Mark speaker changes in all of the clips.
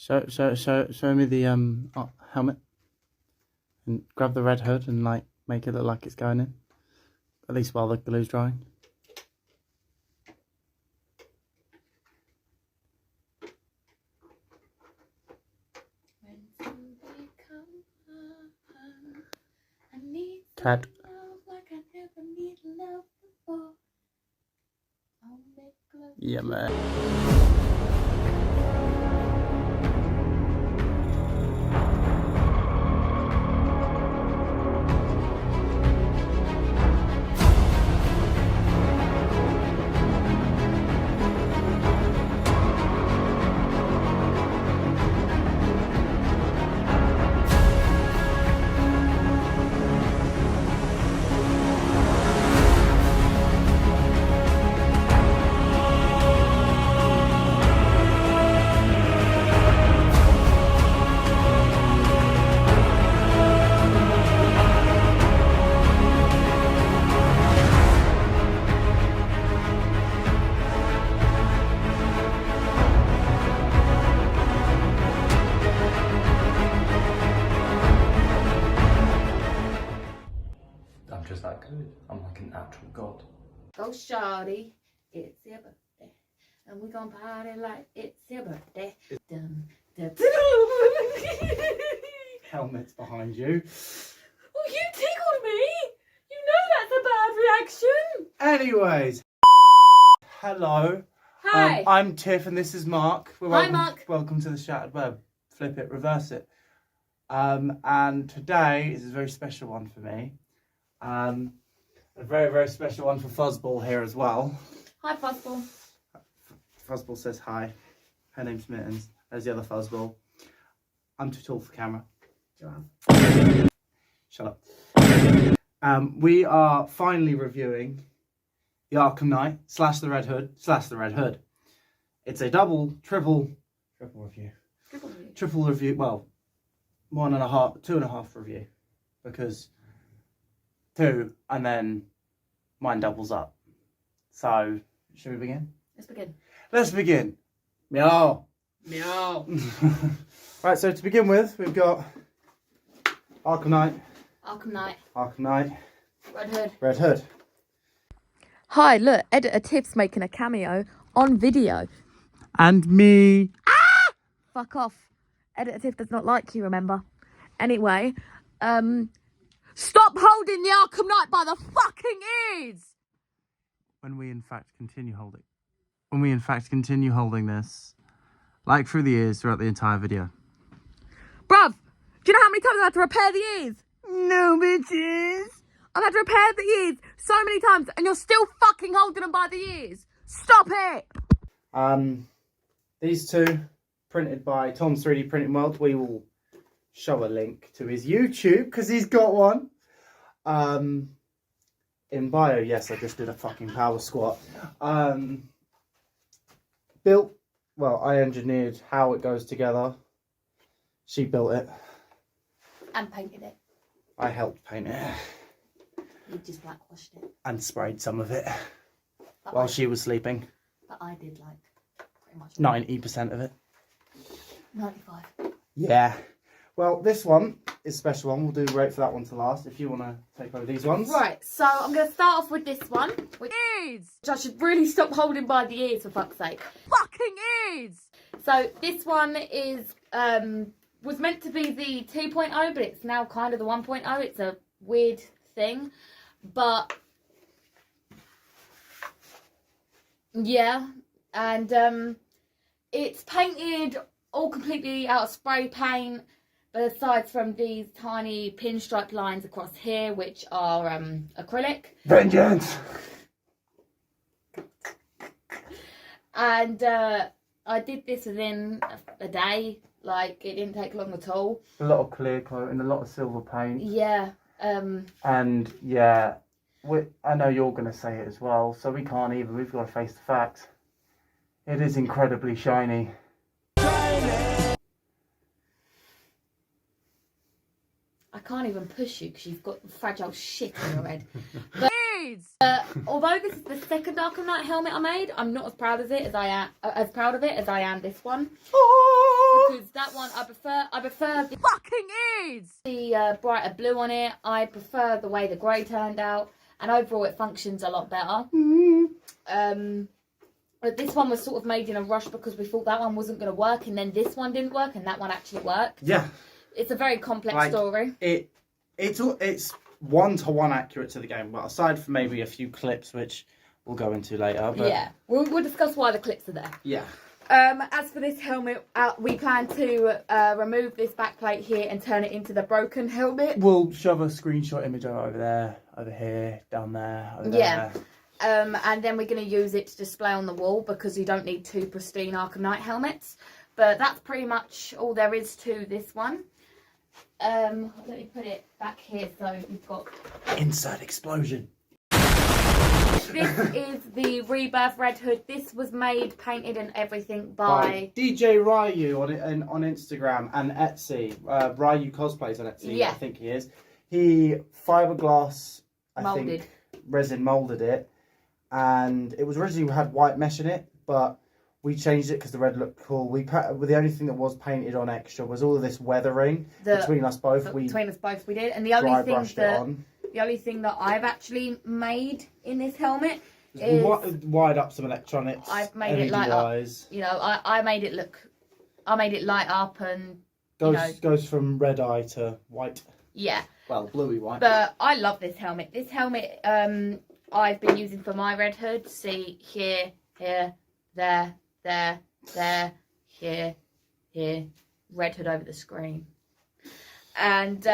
Speaker 1: Show me the helmet, and grab the red hood and like make it look like it's going in. At least while the glue's drying. Cat. Yeah, man. I'm just that good. I'm like an actual god.
Speaker 2: Go shawty, it's your birthday. And we gon' party like it's your birthday. Dun, dun, dun.
Speaker 1: Helmet's behind you.
Speaker 2: Oh, you tickled me! You know that's a bad reaction!
Speaker 1: Anyways. Hello.
Speaker 2: Hi.
Speaker 1: I'm Tiff and this is Marc.
Speaker 2: Hi, Marc.
Speaker 1: Welcome to the Shattered Web. Flip it, reverse it. And today is a very special one for me. A very, very special one for Fuzzball here as well.
Speaker 2: Hi, Fuzzball.
Speaker 1: Fuzzball says hi. Her name's Mittens. There's the other Fuzzball. I'm too tall for camera. Shut up. We are finally reviewing the Arkham Knight / the Red Hood / the Red Hood. It's a triple review. Triple review. Well, 2.5 review, because 2 and then mine doubles up. So, should we begin? Let's begin. Meow.
Speaker 2: Meow.
Speaker 1: Right, so to begin with, we've got Arkham Knight.
Speaker 2: Arkham Knight.
Speaker 1: Red Hood.
Speaker 2: Hi, look, Editor Tiff's making a cameo on video.
Speaker 1: And me.
Speaker 2: Fuck off. Editor Tiff does not like you, remember? Anyway, stop holding the Arkham Knight by the fucking ears!
Speaker 1: When we in fact continue holding this, like through the ears throughout the entire video.
Speaker 2: Bruv, do you know how many times I've had to repair the ears?
Speaker 1: No, bitches.
Speaker 2: I've had to repair the ears so many times and you're still fucking holding them by the ears. Stop it!
Speaker 1: These two, printed by Tom's 3D Printing World. We will show a link to his YouTube, because he's got one. In bio, yes, I just did a fucking power squat. I engineered how it goes together. She built it.
Speaker 2: And painted it.
Speaker 1: I helped paint it.
Speaker 2: You just whitewashed it.
Speaker 1: And sprayed some of it while she was sleeping.
Speaker 2: But I did like pretty much
Speaker 1: 90% of it.
Speaker 2: 95.
Speaker 1: Yeah. Well, this one is a special one. We'll do wait for that one to last if you want to take over these ones.
Speaker 2: Right, so I'm going to start off with this one. Which I should really stop holding by the ears, for fuck's sake. Fucking ears! So this one is was meant to be the 2.0, but it's now kind of the 1.0. It's a weird thing. But yeah, and it's painted all completely out of spray paint, but aside from these tiny pinstripe lines across here, which are acrylic.
Speaker 1: Vengeance!
Speaker 2: And I did this within a day. Like, it didn't take long at all.
Speaker 1: A lot of clear coat and a lot of silver paint.
Speaker 2: Yeah.
Speaker 1: And yeah, I know you're going to say it as well, so we can't either. We've got to face the facts. It is incredibly shiny.
Speaker 2: I can't even push you because you've got fragile shit on your head. But Although this is the second Arkham Knight helmet I made, I'm not as proud of it as I am this one. Because that one I prefer the brighter blue on it. I prefer the way the grey turned out, and overall it functions a lot better. But this one was sort of made in a rush because we thought that one wasn't going to work, and then this one didn't work, and that one actually worked.
Speaker 1: Yeah,
Speaker 2: it's a very complex story.
Speaker 1: It's 1-to-1 accurate to the game, but aside from maybe a few clips which we'll go into later. But
Speaker 2: yeah, we'll discuss why the clips are there.
Speaker 1: Yeah.
Speaker 2: As for this helmet, we plan to remove this backplate here and turn it into the broken helmet.
Speaker 1: We'll shove a screenshot image over there, over here, down there, over there.
Speaker 2: And then we're going to use it to display on the wall because you don't need 2 pristine Arkham Knight helmets. But that's pretty much all there is to this one. Let me put it back here so you've got...
Speaker 1: Inside explosion.
Speaker 2: This is the Rebirth Red Hood. This was made, painted and everything by
Speaker 1: DJ Ryu on Instagram and Etsy. Ryu Cosplays on Etsy, I think he is. He fiberglass, think, resin moulded it. And it was originally had white mesh in it, but we changed it because the red looked cool. The only thing that was painted on extra was all of this weathering between us both. We
Speaker 2: did. And the only thing that I've actually made in this helmet is
Speaker 1: wired up some electronics.
Speaker 2: I've made it light up. You know, I made it light up and
Speaker 1: goes from red eye to white.
Speaker 2: Yeah.
Speaker 1: Well, bluey white.
Speaker 2: But I love this helmet. This helmet I've been using for my Red Hood. See here, here, there, here. Red Hood over the screen. And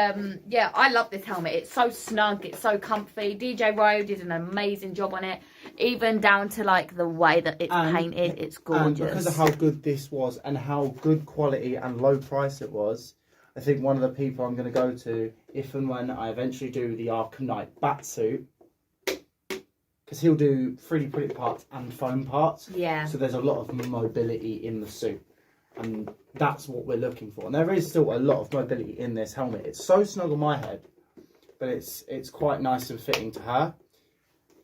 Speaker 2: yeah, I love this helmet. It's so snug, it's so comfy. DJ Ryo did an amazing job on it, even down to like the way that it's painted. It's gorgeous.
Speaker 1: And because of how good this was and how good quality and low price it was, I think one of the people I'm going to go to if and when I eventually do the Arkham Knight batsuit, because he'll do 3D printed parts and foam parts.
Speaker 2: Yeah.
Speaker 1: So there's a lot of mobility in the suit. And that's what we're looking for. And there is still a lot of mobility in this helmet. It's so snug on my head, but it's quite nice and fitting to her.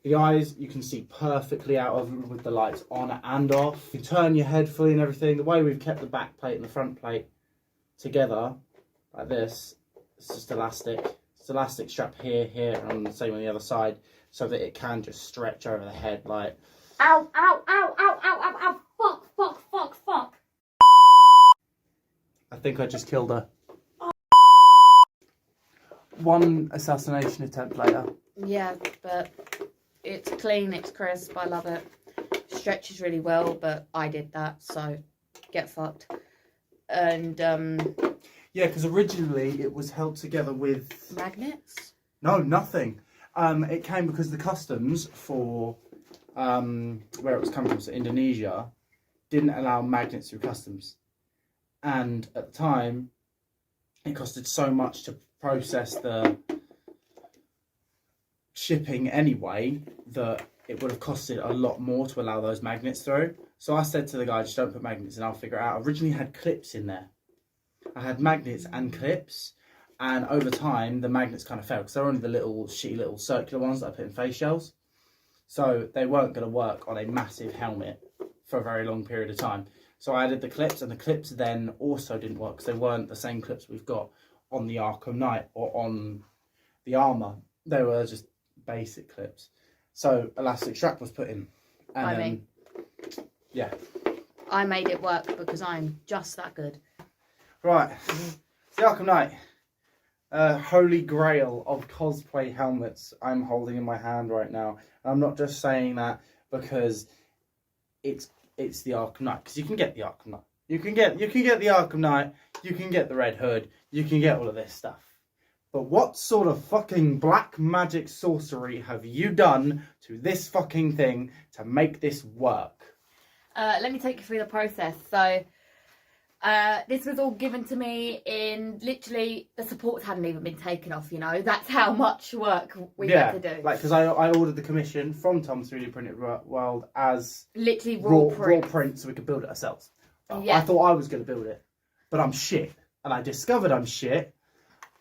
Speaker 1: The eyes, you can see perfectly out of with the lights on and off. You turn your head fully and everything. The way we've kept the back plate and the front plate together, like this, it's just elastic. It's elastic strap here, and the same on the other side, so that it can just stretch over the head like...
Speaker 2: Ow, ow, ow, ow, ow, ow, ow, fuck.
Speaker 1: I think I just killed her. One assassination attempt later.
Speaker 2: Yeah, but it's clean, it's crisp, I love it. Stretches really well, but I did that, so get fucked. And,
Speaker 1: yeah, because originally it was held together with...
Speaker 2: magnets?
Speaker 1: No, nothing. It came because the customs for where it was coming from, so Indonesia, didn't allow magnets through customs. And at the time, it costed so much to process the shipping anyway that it would have costed a lot more to allow those magnets through. So I said to the guy, just don't put magnets in, I'll figure it out. I originally had clips in there. I had magnets and clips, and over time the magnets kind of fell because they're only the little shitty little circular ones that I put in face shells. So they weren't going to work on a massive helmet for a very long period of time. So I added the clips, and the clips then also didn't work because they weren't the same clips we've got on the Arkham Knight or on the armour. They were just basic clips. So elastic strap was put in. And yeah.
Speaker 2: I made it work because I'm just that good.
Speaker 1: Right. The Arkham Knight. Holy grail of cosplay helmets I'm holding in my hand right now. I'm not just saying that because it's the Arkham Knight, because you can get the Arkham Knight. You can get the Arkham Knight, you can get the Red Hood, you can get all of this stuff. But what sort of fucking black magic sorcery have you done to this fucking thing to make this work?
Speaker 2: Let me take you through the process. So, this was all given to me in literally, the supports hadn't even been taken off, you know. That's how much work we had to do.
Speaker 1: Like, because I ordered the commission from Tom's 3D Printed World as
Speaker 2: literally
Speaker 1: raw print so we could build it ourselves.
Speaker 2: Yeah.
Speaker 1: I thought I was going to build it, but I'm shit. And I discovered I'm shit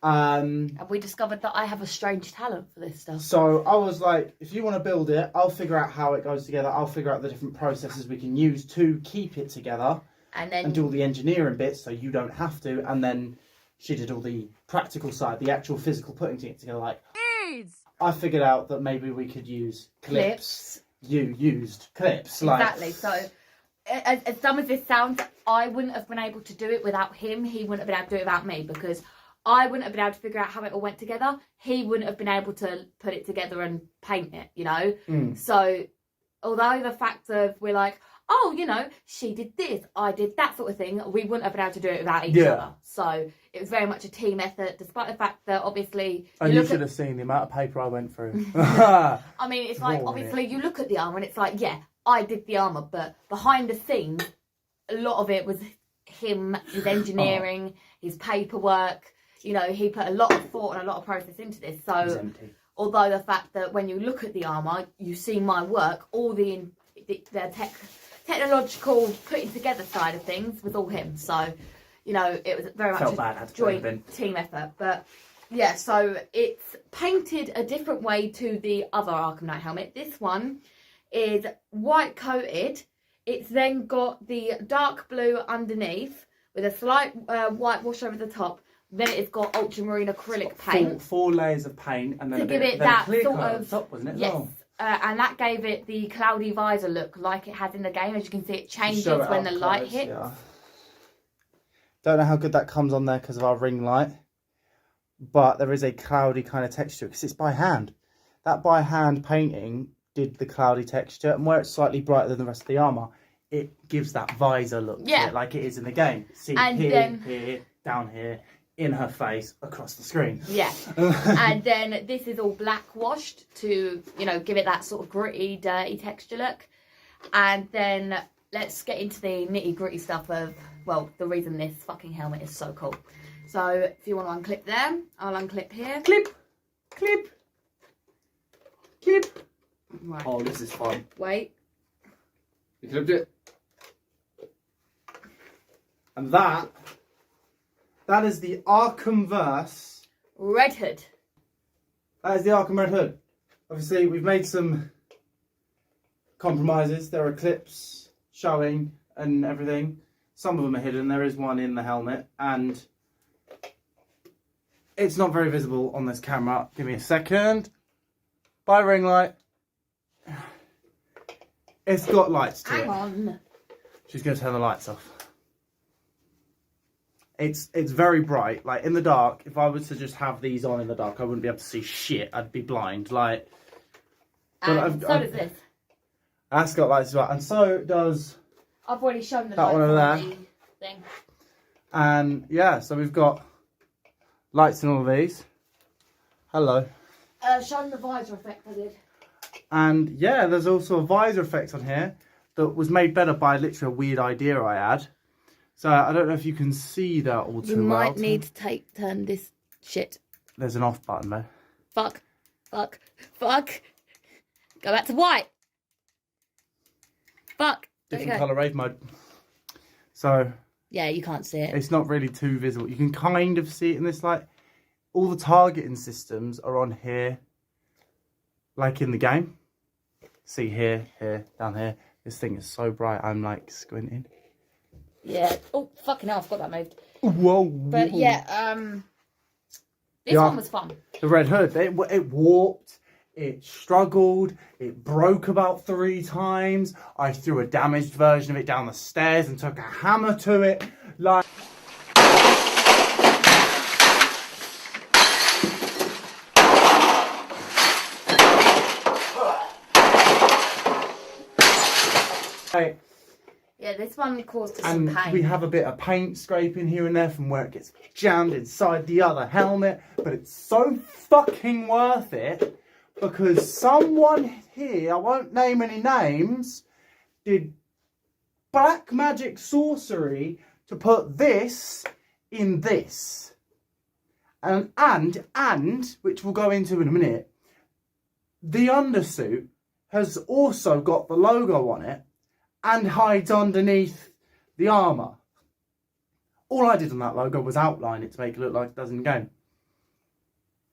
Speaker 2: And we discovered that I have a strange talent for this stuff.
Speaker 1: So I was like, if you want to build it, I'll figure out how it goes together. I'll figure out the different processes we can use to keep it together. And do all the engineering bits so you don't have to. And then she did all the practical side, the actual physical putting it together. Like, I figured out that maybe we could use clips. You used clips.
Speaker 2: Exactly. So, as dumb as this sounds, I wouldn't have been able to do it without him. He wouldn't have been able to do it without me, because I wouldn't have been able to figure out how it all went together. He wouldn't have been able to put it together and paint it, you know? So, although the fact of we're like, oh, you know, she did this, I did that sort of thing, we wouldn't have been able to do it without each other. So it was very much a team effort, despite the fact that obviously...
Speaker 1: You should have seen the amount of paper I went through.
Speaker 2: I mean, it's like, obviously, you look at the armour and it's like, yeah, I did the armour, but behind the scenes, a lot of it was him, his engineering, his paperwork. You know, he put a lot of thought and a lot of process into this. So, although the fact that when you look at the armour, you see my work, all the technological putting together side of things was all him. So, you know, it was very much a joint team effort. But yeah, so it's painted a different way to the other Arkham Knight helmet. This one is white coated. It's then got the dark blue underneath with a slight white wash over the top. Then it's got ultramarine acrylic paint.
Speaker 1: Four layers of paint, and then
Speaker 2: to give it that sort of top, wasn't it? Yes. And that gave it the cloudy visor look like it has in the game. As you can see, it changes when the light hits. Yeah.
Speaker 1: Don't know how good that comes on there because of our ring light, but there is a cloudy kind of texture because it's by hand. That by hand painting did the cloudy texture, and where it's slightly brighter than the rest of the armour, it gives that visor look to it, like it is in the game. See, and here, down here, in her face, across the screen. Yeah.
Speaker 2: And then this is all black washed to, you know, give it that sort of gritty, dirty texture look. And then let's get into the nitty gritty stuff of, well, the reason this fucking helmet is so cool. So if you want to unclip there, I'll unclip here.
Speaker 1: Clip, clip, clip. Right. Oh, this is fun.
Speaker 2: Wait.
Speaker 1: You clipped it. And that is the Arkhamverse
Speaker 2: Red Hood.
Speaker 1: That is the Arkham Red Hood. Obviously, we've made some compromises. There are clips showing and everything. Some of them are hidden. There is one in the helmet, and it's not very visible on this camera. Give me a second. Bye, ring light. It's got lights to it.
Speaker 2: Hang on.
Speaker 1: She's going to turn the lights off. It's very bright. Like, in the dark, if I was to just have these on in the dark, I wouldn't be able to see shit. I'd be blind. Like,
Speaker 2: so does this.
Speaker 1: That's got lights as well. And so does...
Speaker 2: I've already shown the
Speaker 1: that one over there.
Speaker 2: Thing.
Speaker 1: And, yeah, so we've got lights in all of these. Hello.
Speaker 2: Showing the visor effect I did.
Speaker 1: And, yeah, there's also a visor effect on here that was made better by literally a weird idea I had. So I don't know if you can see that all too well.
Speaker 2: You might need to turn this shit.
Speaker 1: There's an off button there.
Speaker 2: Fuck. Fuck. Fuck. Go back to white. Fuck.
Speaker 1: Different colour rave mode. So...
Speaker 2: yeah, you can't see it.
Speaker 1: It's not really too visible. You can kind of see it in this light. All the targeting systems are on here. Like in the game. See here, here, down here. This thing is so bright, I'm like squinting.
Speaker 2: Yeah. Oh, fucking hell, I forgot that moved.
Speaker 1: Whoa.
Speaker 2: But yeah, this one was fun.
Speaker 1: The Red Hood, it warped, it struggled, it broke about 3 times. I threw a damaged version of it down the stairs and took a hammer to it. Like...
Speaker 2: yeah, this one caused us some pain.
Speaker 1: And we have a bit of paint scraping here and there from where it gets jammed inside the other helmet. But it's so fucking worth it because someone here, I won't name any names, did black magic sorcery to put this in this. And which we'll go into in a minute, the undersuit has also got the logo on it and hides underneath the armour. All I did on that logo was outline it to make it look like it does in the game.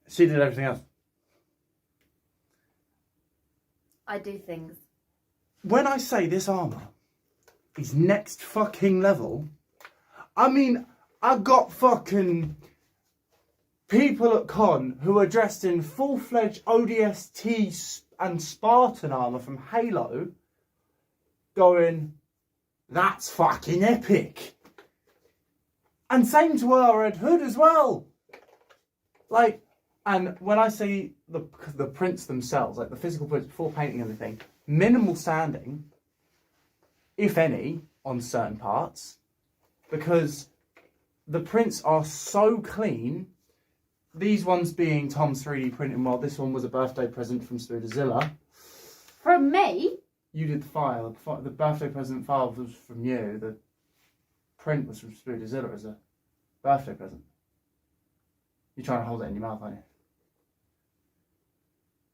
Speaker 1: She did everything else.
Speaker 2: I do things.
Speaker 1: When I say this armour is next fucking level, I mean, I got fucking people at con who are dressed in full-fledged ODST and Spartan armour from Halo going, that's fucking epic. And same to our Red Hood as well. Like, and when I say the prints themselves, like the physical prints before painting anything, minimal sanding, if any, on certain parts, because the prints are so clean. These ones being Tom's 3D printing, while this one was a birthday present from Spoodazilla.
Speaker 2: From me?
Speaker 1: You did the file. The birthday present file was from you. The print was from Spoodazilla as a birthday present. You're trying to hold it in your mouth, aren't you?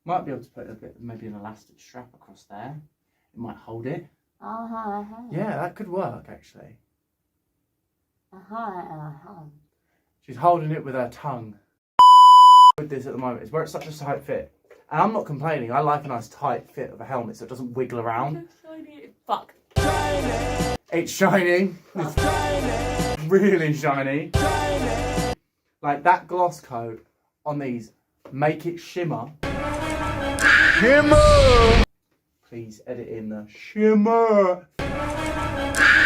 Speaker 1: Might be able to put a bit, maybe an elastic strap across there. It might hold it. Yeah, that could work actually. She's holding it with her tongue. With this at the moment is where it's such a tight fit, and I'm not complaining. I like a nice tight fit of a helmet so it doesn't wiggle around.
Speaker 2: Fuck.
Speaker 1: It's shining. It's really shiny. Like that gloss coat on these, make it shimmer. Shimmer! Please edit in the shimmer.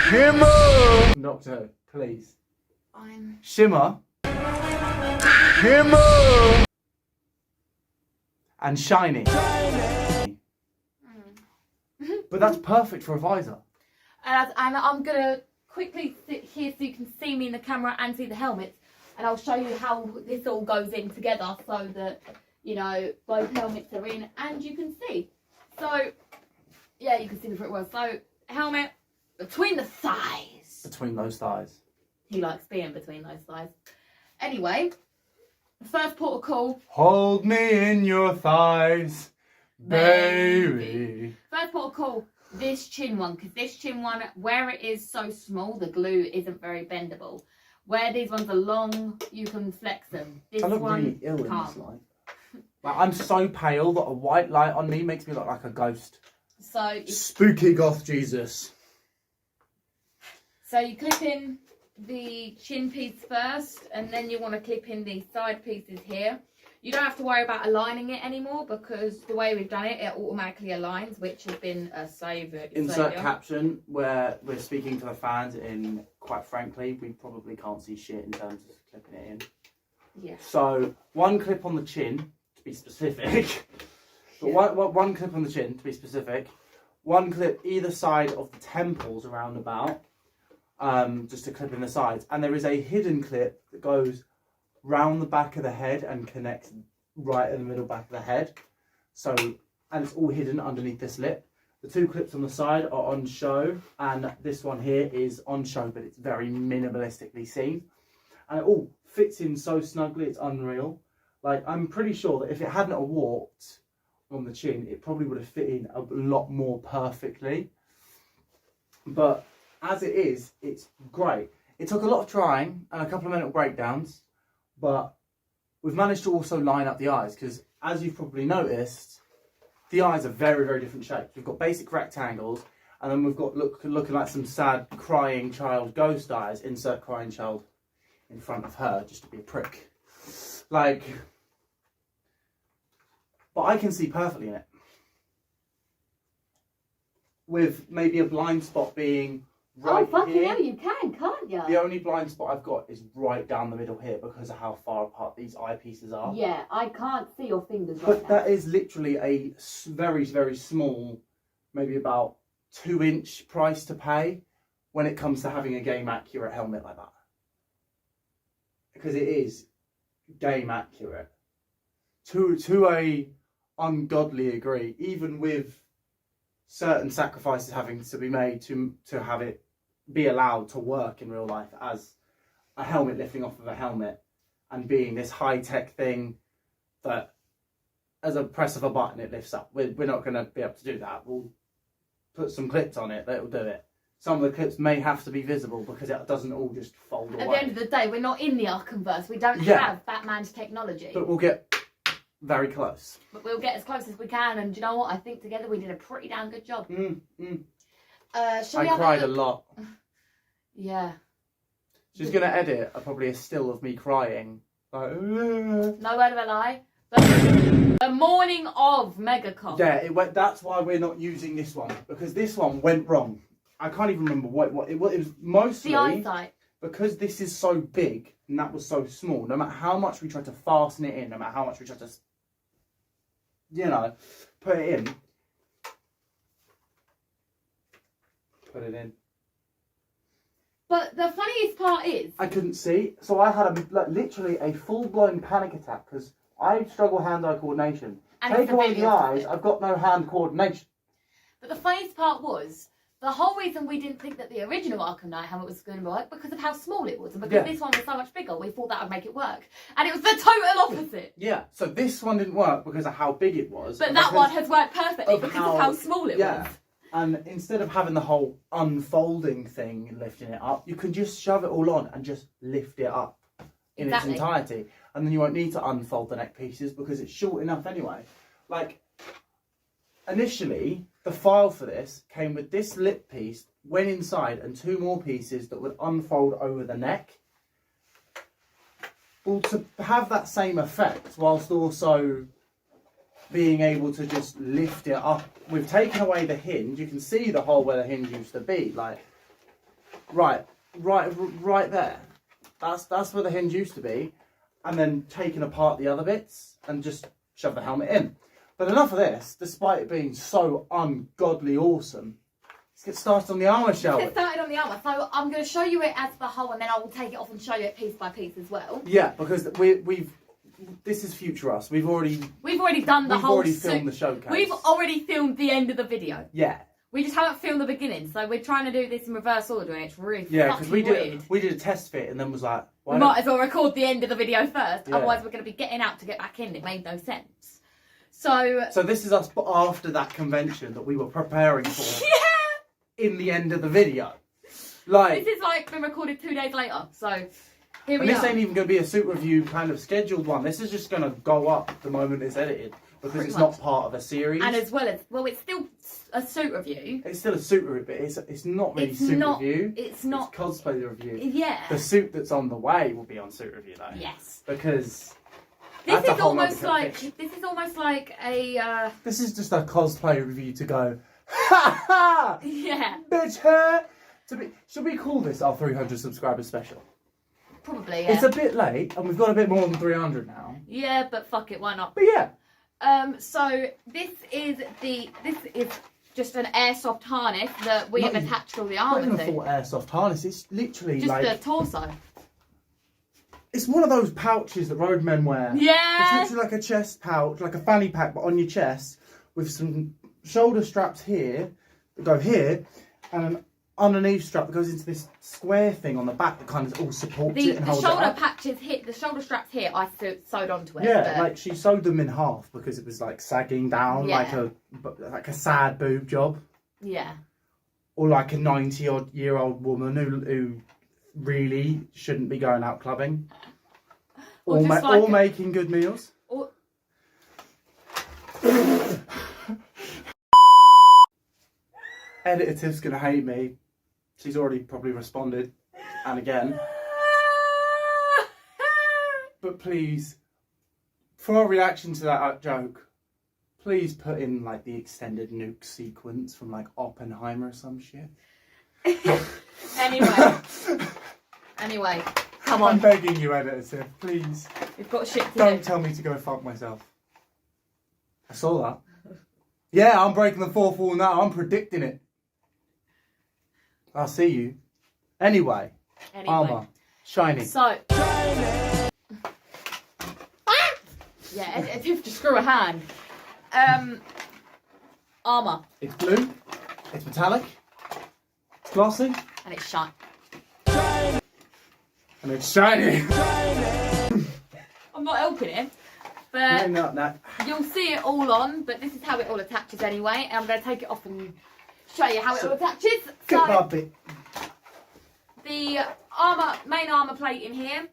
Speaker 1: Shimmer! Doctor, please. Shimmer. Shimmer! And shiny. But that's perfect for a visor.
Speaker 2: And I'm going to quickly sit here so you can see me in the camera and see the helmets. And I'll show you how this all goes in together so that, you know, both helmets are in and you can see. So, yeah, you can see before it was. So, helmet between the thighs.
Speaker 1: Between those thighs.
Speaker 2: He likes being between those thighs. Anyway, first port of call.
Speaker 1: Hold me in your thighs, baby.
Speaker 2: First port of call, this chin one. Because this chin one, where it is so small, the glue isn't very bendable. Where these ones are long, you can flex them. This
Speaker 1: I look
Speaker 2: one
Speaker 1: really ill in
Speaker 2: can't.
Speaker 1: this light. Like, I'm so pale that a white light on me makes me look like a ghost.
Speaker 2: So
Speaker 1: spooky goth Jesus.
Speaker 2: So you clip in the chin piece first, and then you want to clip in the side pieces here. You don't have to worry about aligning it anymore because the way we've done it, it automatically aligns, which has been a savior.
Speaker 1: Insert caption where we're speaking to the fans in, quite frankly, we probably can't see shit in terms of clipping it in.
Speaker 2: Yeah.
Speaker 1: So, one clip on the chin, to be specific. But
Speaker 2: yeah.
Speaker 1: one clip on the chin, to be specific. One clip either side of the temples around about, just to clip in the sides. And there is a hidden clip that goes round the back of the head and connects right in the middle back of the head. So, and it's all hidden underneath this lip. The two clips on the side are on show, and this one here is on show, but it's very minimalistically seen. And it all fits in so snugly, it's unreal. Like, I'm pretty sure that if it hadn't warped on the chin, it probably would have fit in a lot more perfectly. But as it is, it's great. It took a lot of trying and a couple of mental breakdowns, but we've managed to also line up the eyes, because as you've probably noticed, the eyes are very, very different shapes. We've got basic rectangles, and then we've got looking like some sad crying child ghost eyes. Insert crying child in front of her just to be a prick. Like, but I can see perfectly in it. With maybe a blind spot being right
Speaker 2: oh, fucking
Speaker 1: here.
Speaker 2: hell, you can, can't you?
Speaker 1: The only blind spot I've got is right down the middle here because of how far apart these eyepieces are.
Speaker 2: Yeah, I can't see your fingers right
Speaker 1: But
Speaker 2: now.
Speaker 1: that is literally a very, very small, maybe about 2-inch price to pay when it comes to having a game accurate helmet like that. Because it is game accurate. To a ungodly degree, even with certain sacrifices having to be made to have it be allowed to work in real life as a helmet lifting off of a helmet and being this high-tech thing that as a press of a button it lifts up. We're not going to be able to do that. We'll put some clips on it that'll do it. Some of the clips may have to be visible because it doesn't all just fold away.
Speaker 2: At the end of the day, we're not in the Arkhamverse. We don't have Batman's technology.
Speaker 1: But we'll get very close.
Speaker 2: But we'll get as close as we can, and do you know what? I think together we did a pretty damn good job.
Speaker 1: I cried a lot.
Speaker 2: Yeah.
Speaker 1: She's going to edit probably a still of me crying. Like,
Speaker 2: no word of a lie. The morning of MegaCon.
Speaker 1: Yeah, it went. That's why we're not using this one, because this one went wrong. I can't even remember what it was mostly
Speaker 2: the eyesight.
Speaker 1: Because this is so big and that was so small. No matter how much we tried to fasten it in, no matter how much we tried to, you know, put it in. Put it in.
Speaker 2: But the funniest part is...
Speaker 1: I couldn't see. So I had literally a full-blown panic attack because I struggle hand-eye coordination.
Speaker 2: And
Speaker 1: take away the eyes, I've got no hand coordination.
Speaker 2: But the funniest part was, the whole reason we didn't think that the original Arkham Knight helmet was going to work because of how small it was. And because this one was so much bigger, we thought that would make it work. And it was the total opposite. Yeah.
Speaker 1: So this one didn't work because of how big it was.
Speaker 2: But that one has worked perfectly because of how small it was.
Speaker 1: And instead of having the whole unfolding thing lifting it up, you can just shove it all on and just lift it up in its entirety. And then you won't need to unfold the neck pieces because it's short enough anyway. Like, initially, the file for this came with this lip piece, went inside, and 2 more pieces that would unfold over the neck. Well, to have that same effect, whilst also being able to just lift it up, we've taken away the hinge. You can see the hole where the hinge used to be, like, right there. That's where the hinge used to be, and then taken apart the other bits and just shove the helmet in. But enough of this, despite it being so ungodly awesome. Let's get started on the armour, shall we?
Speaker 2: Let's get started on the armour. So I'm going to show you it as the whole, and then I will take it off and show you it piece by piece as well.
Speaker 1: Yeah, because we've this is future us. We've already
Speaker 2: done the whole.
Speaker 1: We've already filmed the showcase.
Speaker 2: We've already filmed the end of the video.
Speaker 1: Yeah.
Speaker 2: We just haven't filmed the beginning, so we're trying to do this in reverse order, and it's really
Speaker 1: because we did a test fit, and then was like,
Speaker 2: we might as well record the end of the video first. Yeah. Otherwise, we're going to be getting out to get back in. It made no sense. So
Speaker 1: this is us after that convention that we were preparing for. In the end of the video, like
Speaker 2: this is like been recorded 2 days later. So here we are.
Speaker 1: This ain't even going to be a suit review kind of scheduled one. This is just going to go up the moment it's edited because it's not part of a series.
Speaker 2: And as well, it's still a suit review.
Speaker 1: It's still a suit review, but it's not really review.
Speaker 2: It's not
Speaker 1: cosplay review.
Speaker 2: Yeah.
Speaker 1: The suit that's on the way will be on suit review though.
Speaker 2: Yes. Because. This is almost like a.
Speaker 1: This is just a cosplay review to go. Ha ha!
Speaker 2: Yeah.
Speaker 1: Bitch, her. Should we call this our 300 subscribers special?
Speaker 2: Probably. Yeah.
Speaker 1: It's a bit late, and we've got a bit more than 300 now.
Speaker 2: Yeah, but fuck it, why not?
Speaker 1: But yeah.
Speaker 2: So this is just an airsoft harness that we have attached all the armour to.
Speaker 1: Not even a full airsoft harness. It's literally
Speaker 2: just the torso.
Speaker 1: It's one of those pouches that roadmen wear.
Speaker 2: Yeah.
Speaker 1: It's literally like a chest pouch, like a fanny pack, but on your chest, with some shoulder straps here that go here, and an underneath strap that goes into this square thing on the back that kind of all supports it and holds it up.
Speaker 2: The shoulder straps here, I sewed onto it.
Speaker 1: Yeah, like she sewed them in half because it was like sagging down, like a sad boob job.
Speaker 2: Yeah.
Speaker 1: Or like a 90-odd-year-old woman who really shouldn't be going out clubbing. Or making good meals. Or... Editor Tiff's gonna hate me. She's already probably responded. And again. But please, for our reaction to that joke, please put in like the extended nuke sequence from like Oppenheimer or some shit.
Speaker 2: Anyway, come on.
Speaker 1: I'm begging you, Editor Tiff, please.
Speaker 2: We've got shit to do.
Speaker 1: Don't tell me to go fuck myself. I saw that. Yeah, I'm breaking the fourth wall now. I'm predicting it. I'll see you. Anyway. Armour. Shiny.
Speaker 2: So. Yeah, Editor Tiff just screw a hand. Armour.
Speaker 1: It's blue. It's metallic. It's glossy.
Speaker 2: And it's shiny.
Speaker 1: And it's shiny.
Speaker 2: I'm not helping it, but
Speaker 1: no.
Speaker 2: You'll see it all on, but this is how it all attaches anyway. And I'm going to take it off and show you how it all attaches. So, the main armour plate in here,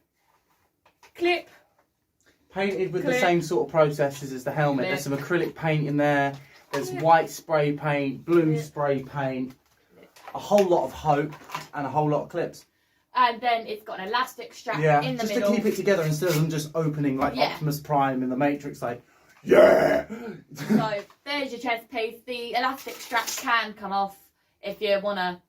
Speaker 2: clip,
Speaker 1: Painted with
Speaker 2: Clip.
Speaker 1: the same sort of processes as the helmet.
Speaker 2: Clip.
Speaker 1: There's some acrylic paint in there. There's white spray paint, blue spray paint, a whole lot of hope, and a whole lot of clips.
Speaker 2: And then it's got an elastic strap in the
Speaker 1: just
Speaker 2: middle.
Speaker 1: to keep it together instead of them just opening like Optimus Prime in the Matrix, like, yeah!
Speaker 2: So there's your chest piece. The elastic strap can come off if you want to...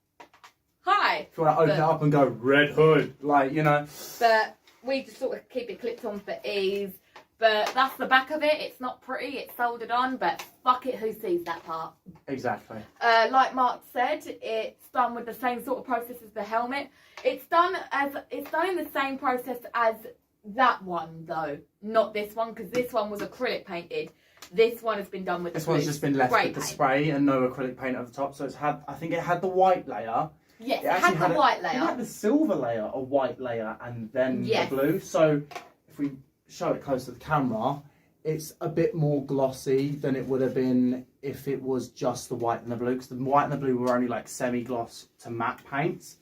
Speaker 1: If you want to open it up and go, Red Hood, like, you know.
Speaker 2: But we just sort of keep it clipped on for ease. But that's the back of it. It's not pretty. It's soldered on. But fuck it, who sees that part?
Speaker 1: Exactly.
Speaker 2: Like Mark said, it's done with the same sort of process as the helmet. It's done in the same process as that one though, not this one, because this one was acrylic painted. This one has been done with.
Speaker 1: This one's just been left with the spray and no acrylic paint at the top. So it's had. I think it had the white layer.
Speaker 2: Yes, it had the white layer.
Speaker 1: It had the silver layer, a white layer, and then the blue. So if we show it close to the camera, it's a bit more glossy than it would have been if it was just the white and the blue, because the white and the blue were only like semi-gloss to matte paints.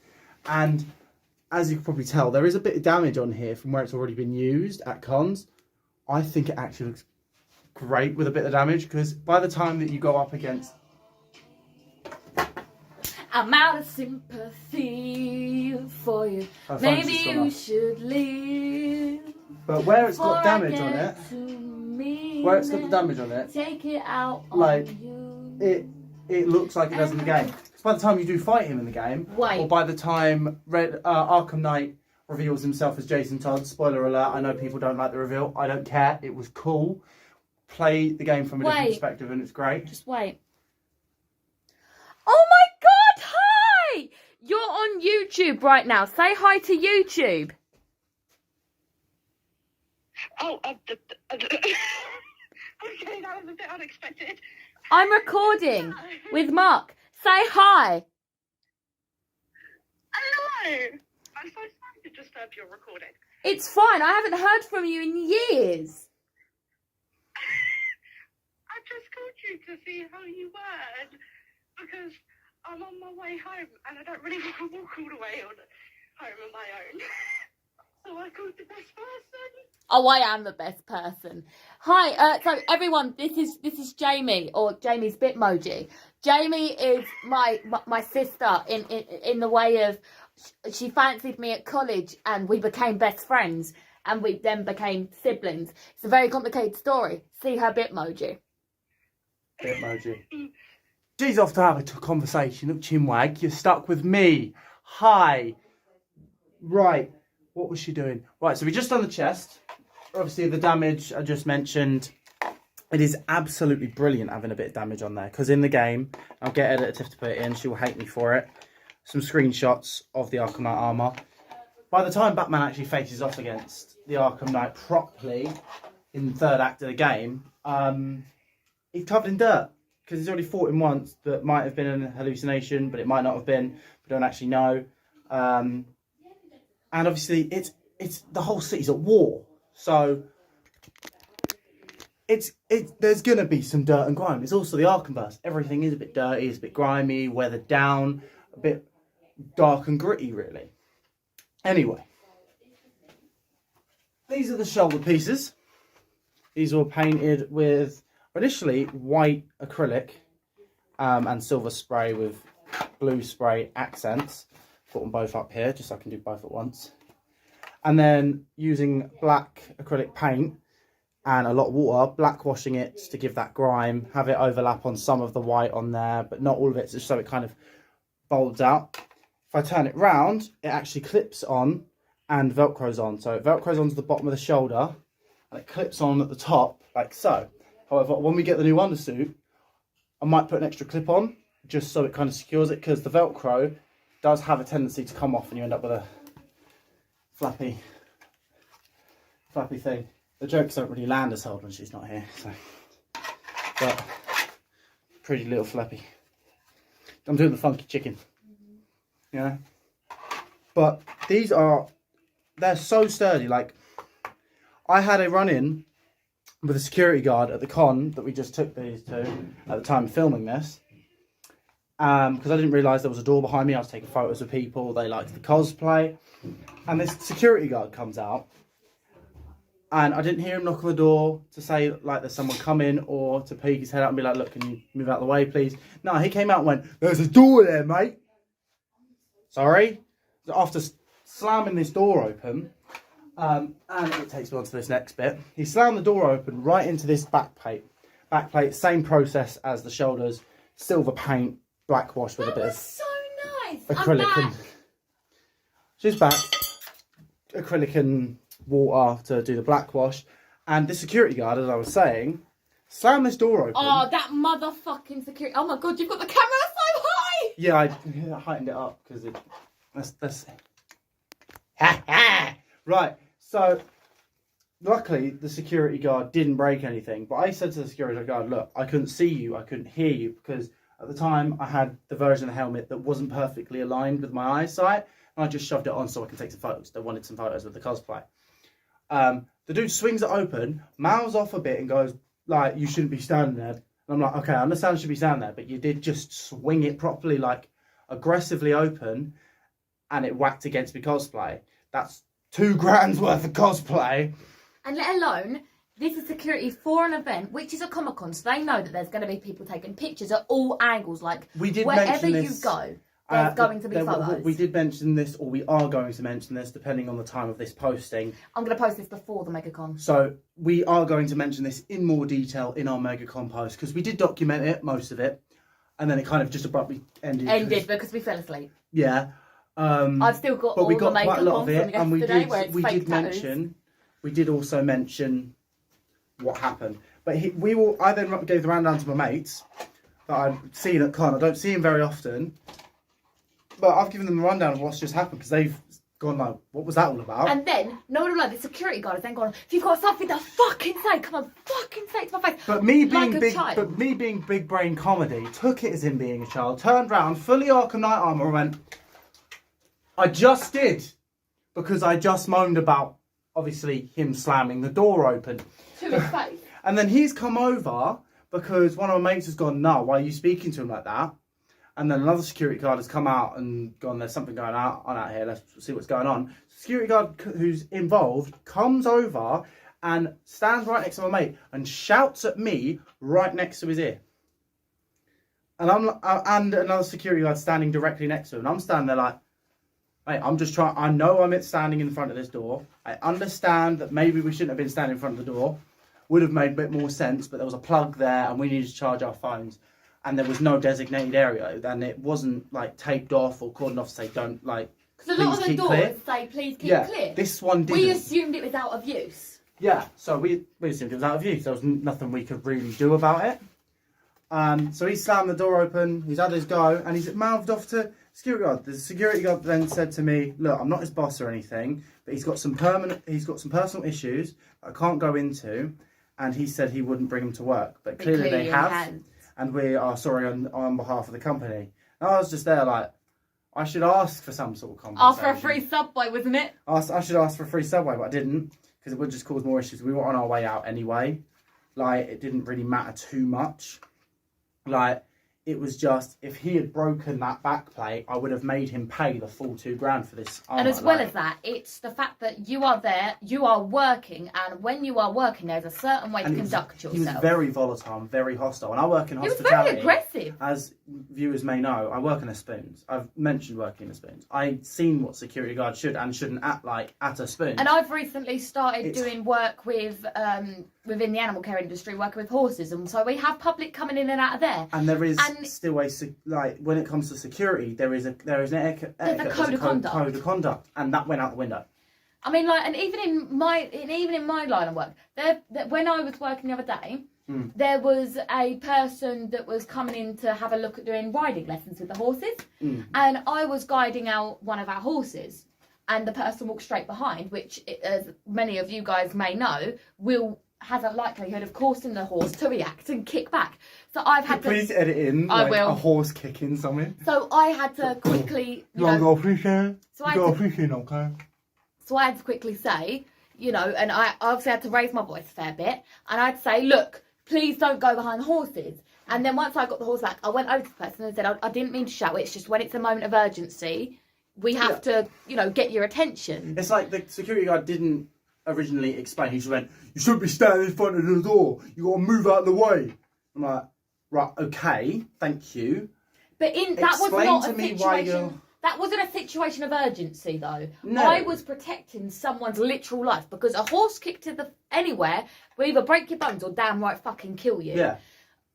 Speaker 1: And as you can probably tell, there is a bit of damage on here from where it's already been used at cons. I think it actually looks great with a bit of damage, because by the time that you go up against...
Speaker 2: I'm out of sympathy for you. Maybe you should leave.
Speaker 1: But where it's got damage on it,
Speaker 2: take it out
Speaker 1: like
Speaker 2: on
Speaker 1: you. It looks like it does in the game. Because by the time you do fight him in the game, or by the time Arkham Knight reveals himself as Jason Todd, spoiler alert, I know people don't like the reveal. I don't care. It was cool. Play the game from a different perspective, and it's great.
Speaker 2: Just wait. Oh my God! Hi! You're on YouTube right now. Say hi to YouTube.
Speaker 3: Oh, okay, that was a bit unexpected.
Speaker 2: I'm recording with Marc. Say hi.
Speaker 3: Hello. I'm so sorry to disturb your recording.
Speaker 2: It's fine. I haven't heard from you in years.
Speaker 3: I just called you to see how you were, because I'm on my way home and I don't really want to walk all the way home on my own. So I called the best person.
Speaker 2: Oh, I am the best person. Hi, so everyone, this is Jamie, or Jamie's Bitmoji. Jamie is my sister in the way of, she fancied me at college and we became best friends and we then became siblings. It's a very complicated story. See her Bitmoji.
Speaker 1: Bitmoji. She's off to have a conversation of Chinwag. You're stuck with me. Hi. Right. What was she doing? Right, so we just done the chest. Obviously, the damage I just mentioned. It is absolutely brilliant having a bit of damage on there. Because in the game, I'll get Editor Tiff to put it in. She'll hate me for it. Some screenshots of the Arkham Knight armour. By the time Batman actually faces off against the Arkham Knight properly in the third act of the game, he's covered in dirt. Because he's already fought him once. That might have been an hallucination, but it might not have been. We don't actually know. And obviously, it's the whole city's at war, so there's gonna be some dirt and grime. It's also the Arkhamverse. Everything is a bit dirty, it's a bit grimy, weathered down, a bit dark and gritty, really. Anyway, these are the shoulder pieces. These were painted with initially white acrylic and silver spray with blue spray accents. Put them both up here just so I can do both at once, and then using black acrylic paint and a lot of water, black washing it to give that grime, have it overlap on some of the white on there but not all of it, just so it kind of folds out. If I turn it round, it actually clips on and velcros on, so it velcros onto the bottom of the shoulder and it clips on at the top like so. However, when we get the new undersuit, I might put an extra clip on just so it kind of secures it, because the velcro does have a tendency to come off and you end up with a flappy thing. The jokes don't really land as hard when she's not here, so. But pretty little flappy. I'm doing the funky chicken. You know? But they're so sturdy. Like, I had a run-in with a security guard at the con that we just took these to at the time of filming this. Because I didn't realise there was a door behind me. I was taking photos of people. They liked the cosplay. And this security guard comes out. And I didn't hear him knock on the door to say, like, there's someone coming, or to peek his head out and be like, look, can you move out of the way, please? No, he came out and went, there's a door there, mate. Sorry? After slamming this door open, and it takes me on to this next bit, he slammed the door open right into this back plate. Back plate, same process as the shoulders, silver paint, black wash with a bit of
Speaker 2: so nice.
Speaker 1: acrylic. And she's back, acrylic and water to do the black wash, and the security guard, as I was saying, slammed this door open.
Speaker 2: Oh, that motherfucking security! Oh my god, you've got the camera so high.
Speaker 1: Yeah, I heightened it up because that's right. So luckily the security guard didn't break anything, but I said to the security guard, look, I couldn't see you, I couldn't hear you, because at the time I had the version of the helmet that wasn't perfectly aligned with my eyesight, and I just shoved it on so I could take some photos. They wanted some photos with the cosplay. The dude swings it open, mouths off a bit and goes, like, you shouldn't be standing there. And I'm like, okay, I understand I should be standing there, but you did just swing it properly, like, aggressively open, and it whacked against me cosplay. That's $2,000 worth of cosplay.
Speaker 2: And let alone, this is security for an event, which is a Comic-Con, so they know that there's going to be people taking pictures at all angles, like, wherever you go. There's going to be photos.
Speaker 1: We did mention this, or we are going to mention this, depending on the time of this posting.
Speaker 2: I'm going to post this before the MegaCon.
Speaker 1: So we are going to mention this in more detail in our MegaCon post, because we did document it, most of it, and then it kind of just abruptly ended.
Speaker 2: Because we fell asleep.
Speaker 1: Yeah.
Speaker 2: I've still got all the makeup on from yesterday,
Speaker 1: and we did also mention what happened. But I then gave the rundown to my mates that I'd seen at con. I don't see him very often. But I've given them the rundown of what's just happened, because they've gone like, what was that all about?
Speaker 2: And then, no one like the security guard has then gone, if you've got something to fucking say, come on, fucking say it to my face.
Speaker 1: But me being big brain comedy, took it as him being a child, turned round, fully Arkham Knight armour, and went, I just did, because I just moaned about, obviously, him slamming the door open.
Speaker 2: To his face.
Speaker 1: And then he's come over, because one of my mates has gone, no, why are you speaking to him like that? And then another security guard has come out and gone, there's something going on out here, let's see what's going on. Security guard who's involved comes over and stands right next to my mate and shouts at me right next to his ear. And and another security guard standing directly next to him. And I'm standing there like, mate, I'm just trying, I know I'm standing in front of this door. I understand that maybe we shouldn't have been standing in front of the door. Would have made a bit more sense, but there was a plug there and we needed to charge our phones. And there was no designated area, and it wasn't like taped off or cordoned off to say don't like.
Speaker 2: Because a lot of the doors say please keep clear.
Speaker 1: This one didn't.
Speaker 2: We assumed it was out of use.
Speaker 1: Yeah, so we assumed it was out of use. There was nothing we could really do about it. So he slammed the door open. He's had his go, and he's mouthed off to security guard. The security guard then said to me, "Look, I'm not his boss or anything, but he's got some personal issues that I can't go into, and he said he wouldn't bring them to work, but clearly they have." And we are sorry on behalf of the company. And I was just there like, I should ask for some sort of compensation.
Speaker 2: Ask for a free subway, wasn't it?
Speaker 1: I should ask for a free subway, but I didn't, because it would just cause more issues. We were on our way out anyway. Like, it didn't really matter too much. Like, it was just, if he had broken that back plate, I would have made him pay the full $2,000 for this armour.
Speaker 2: And as well as that, it's the fact that you are there, you are working, and when you are working, there's a certain way to conduct yourself.
Speaker 1: He was very volatile and very hostile. And I work in hospitality.
Speaker 2: He was very aggressive.
Speaker 1: As viewers may know, I work in a Spoons. I've mentioned working in a Spoons. I've seen what security guards should and shouldn't act like at a Spoons.
Speaker 2: And I've recently started doing work with within the animal care industry, working with horses, and so we have public coming in and out of there.
Speaker 1: And there is still a like when it comes to security, there is a code of conduct, and that went out the window.
Speaker 2: I mean, like, and even in my line of work, when I was working the other day, there was a person that was coming in to have a look at doing riding lessons with the horses, and I was guiding out one of our horses, and the person walked straight behind, which, as many of you guys may know, has a likelihood of causing the horse to react and kick back. So I've had to...
Speaker 1: Please edit in
Speaker 2: I will.
Speaker 1: A horse kicking something.
Speaker 2: So I had to quickly...
Speaker 1: So I
Speaker 2: had to quickly say, and I obviously had to raise my voice a fair bit, and I'd say, look, please don't go behind the horses. And then once I got the horse back, I went over to the person and said, I didn't mean to shout, it's just when it's a moment of urgency, we have to, get your attention.
Speaker 1: It's like the security guard didn't originally explained. He just went, "You shouldn't be standing in front of the door. You got to move out of the way." I'm like, right, okay, thank you.
Speaker 2: But that was
Speaker 1: Explain
Speaker 2: not
Speaker 1: to
Speaker 2: a
Speaker 1: me why you're...
Speaker 2: situation. That wasn't a situation of urgency, though.
Speaker 1: No.
Speaker 2: I was protecting someone's literal life because a horse kick to the anywhere will either break your bones or damn right fucking kill you.
Speaker 1: Yeah.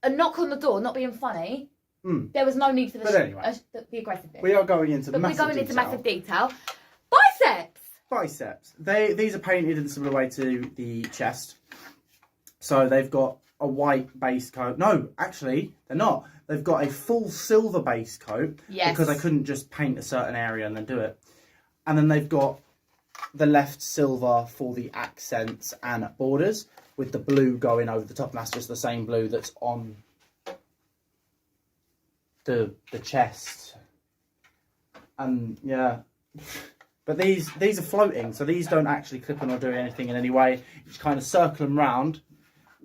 Speaker 2: A knock on the door, not being funny. There was no need for
Speaker 1: But anyway,
Speaker 2: the aggressive bit.
Speaker 1: we are going into
Speaker 2: But
Speaker 1: massive
Speaker 2: we're going
Speaker 1: detail.
Speaker 2: into massive detail. Biceps.
Speaker 1: Biceps. These are painted in a similar way to the chest. So they've got a white base coat. No, actually, they're not. They've got a full silver base coat.
Speaker 2: Yes.
Speaker 1: Because I couldn't just paint a certain area and then do it. And then they've got the left silver for the accents and borders, with the blue going over the top. And that's just the same blue that's on the chest. And yeah. But these are floating, so these don't actually clip on or do anything in any way. You just kind of circle them round,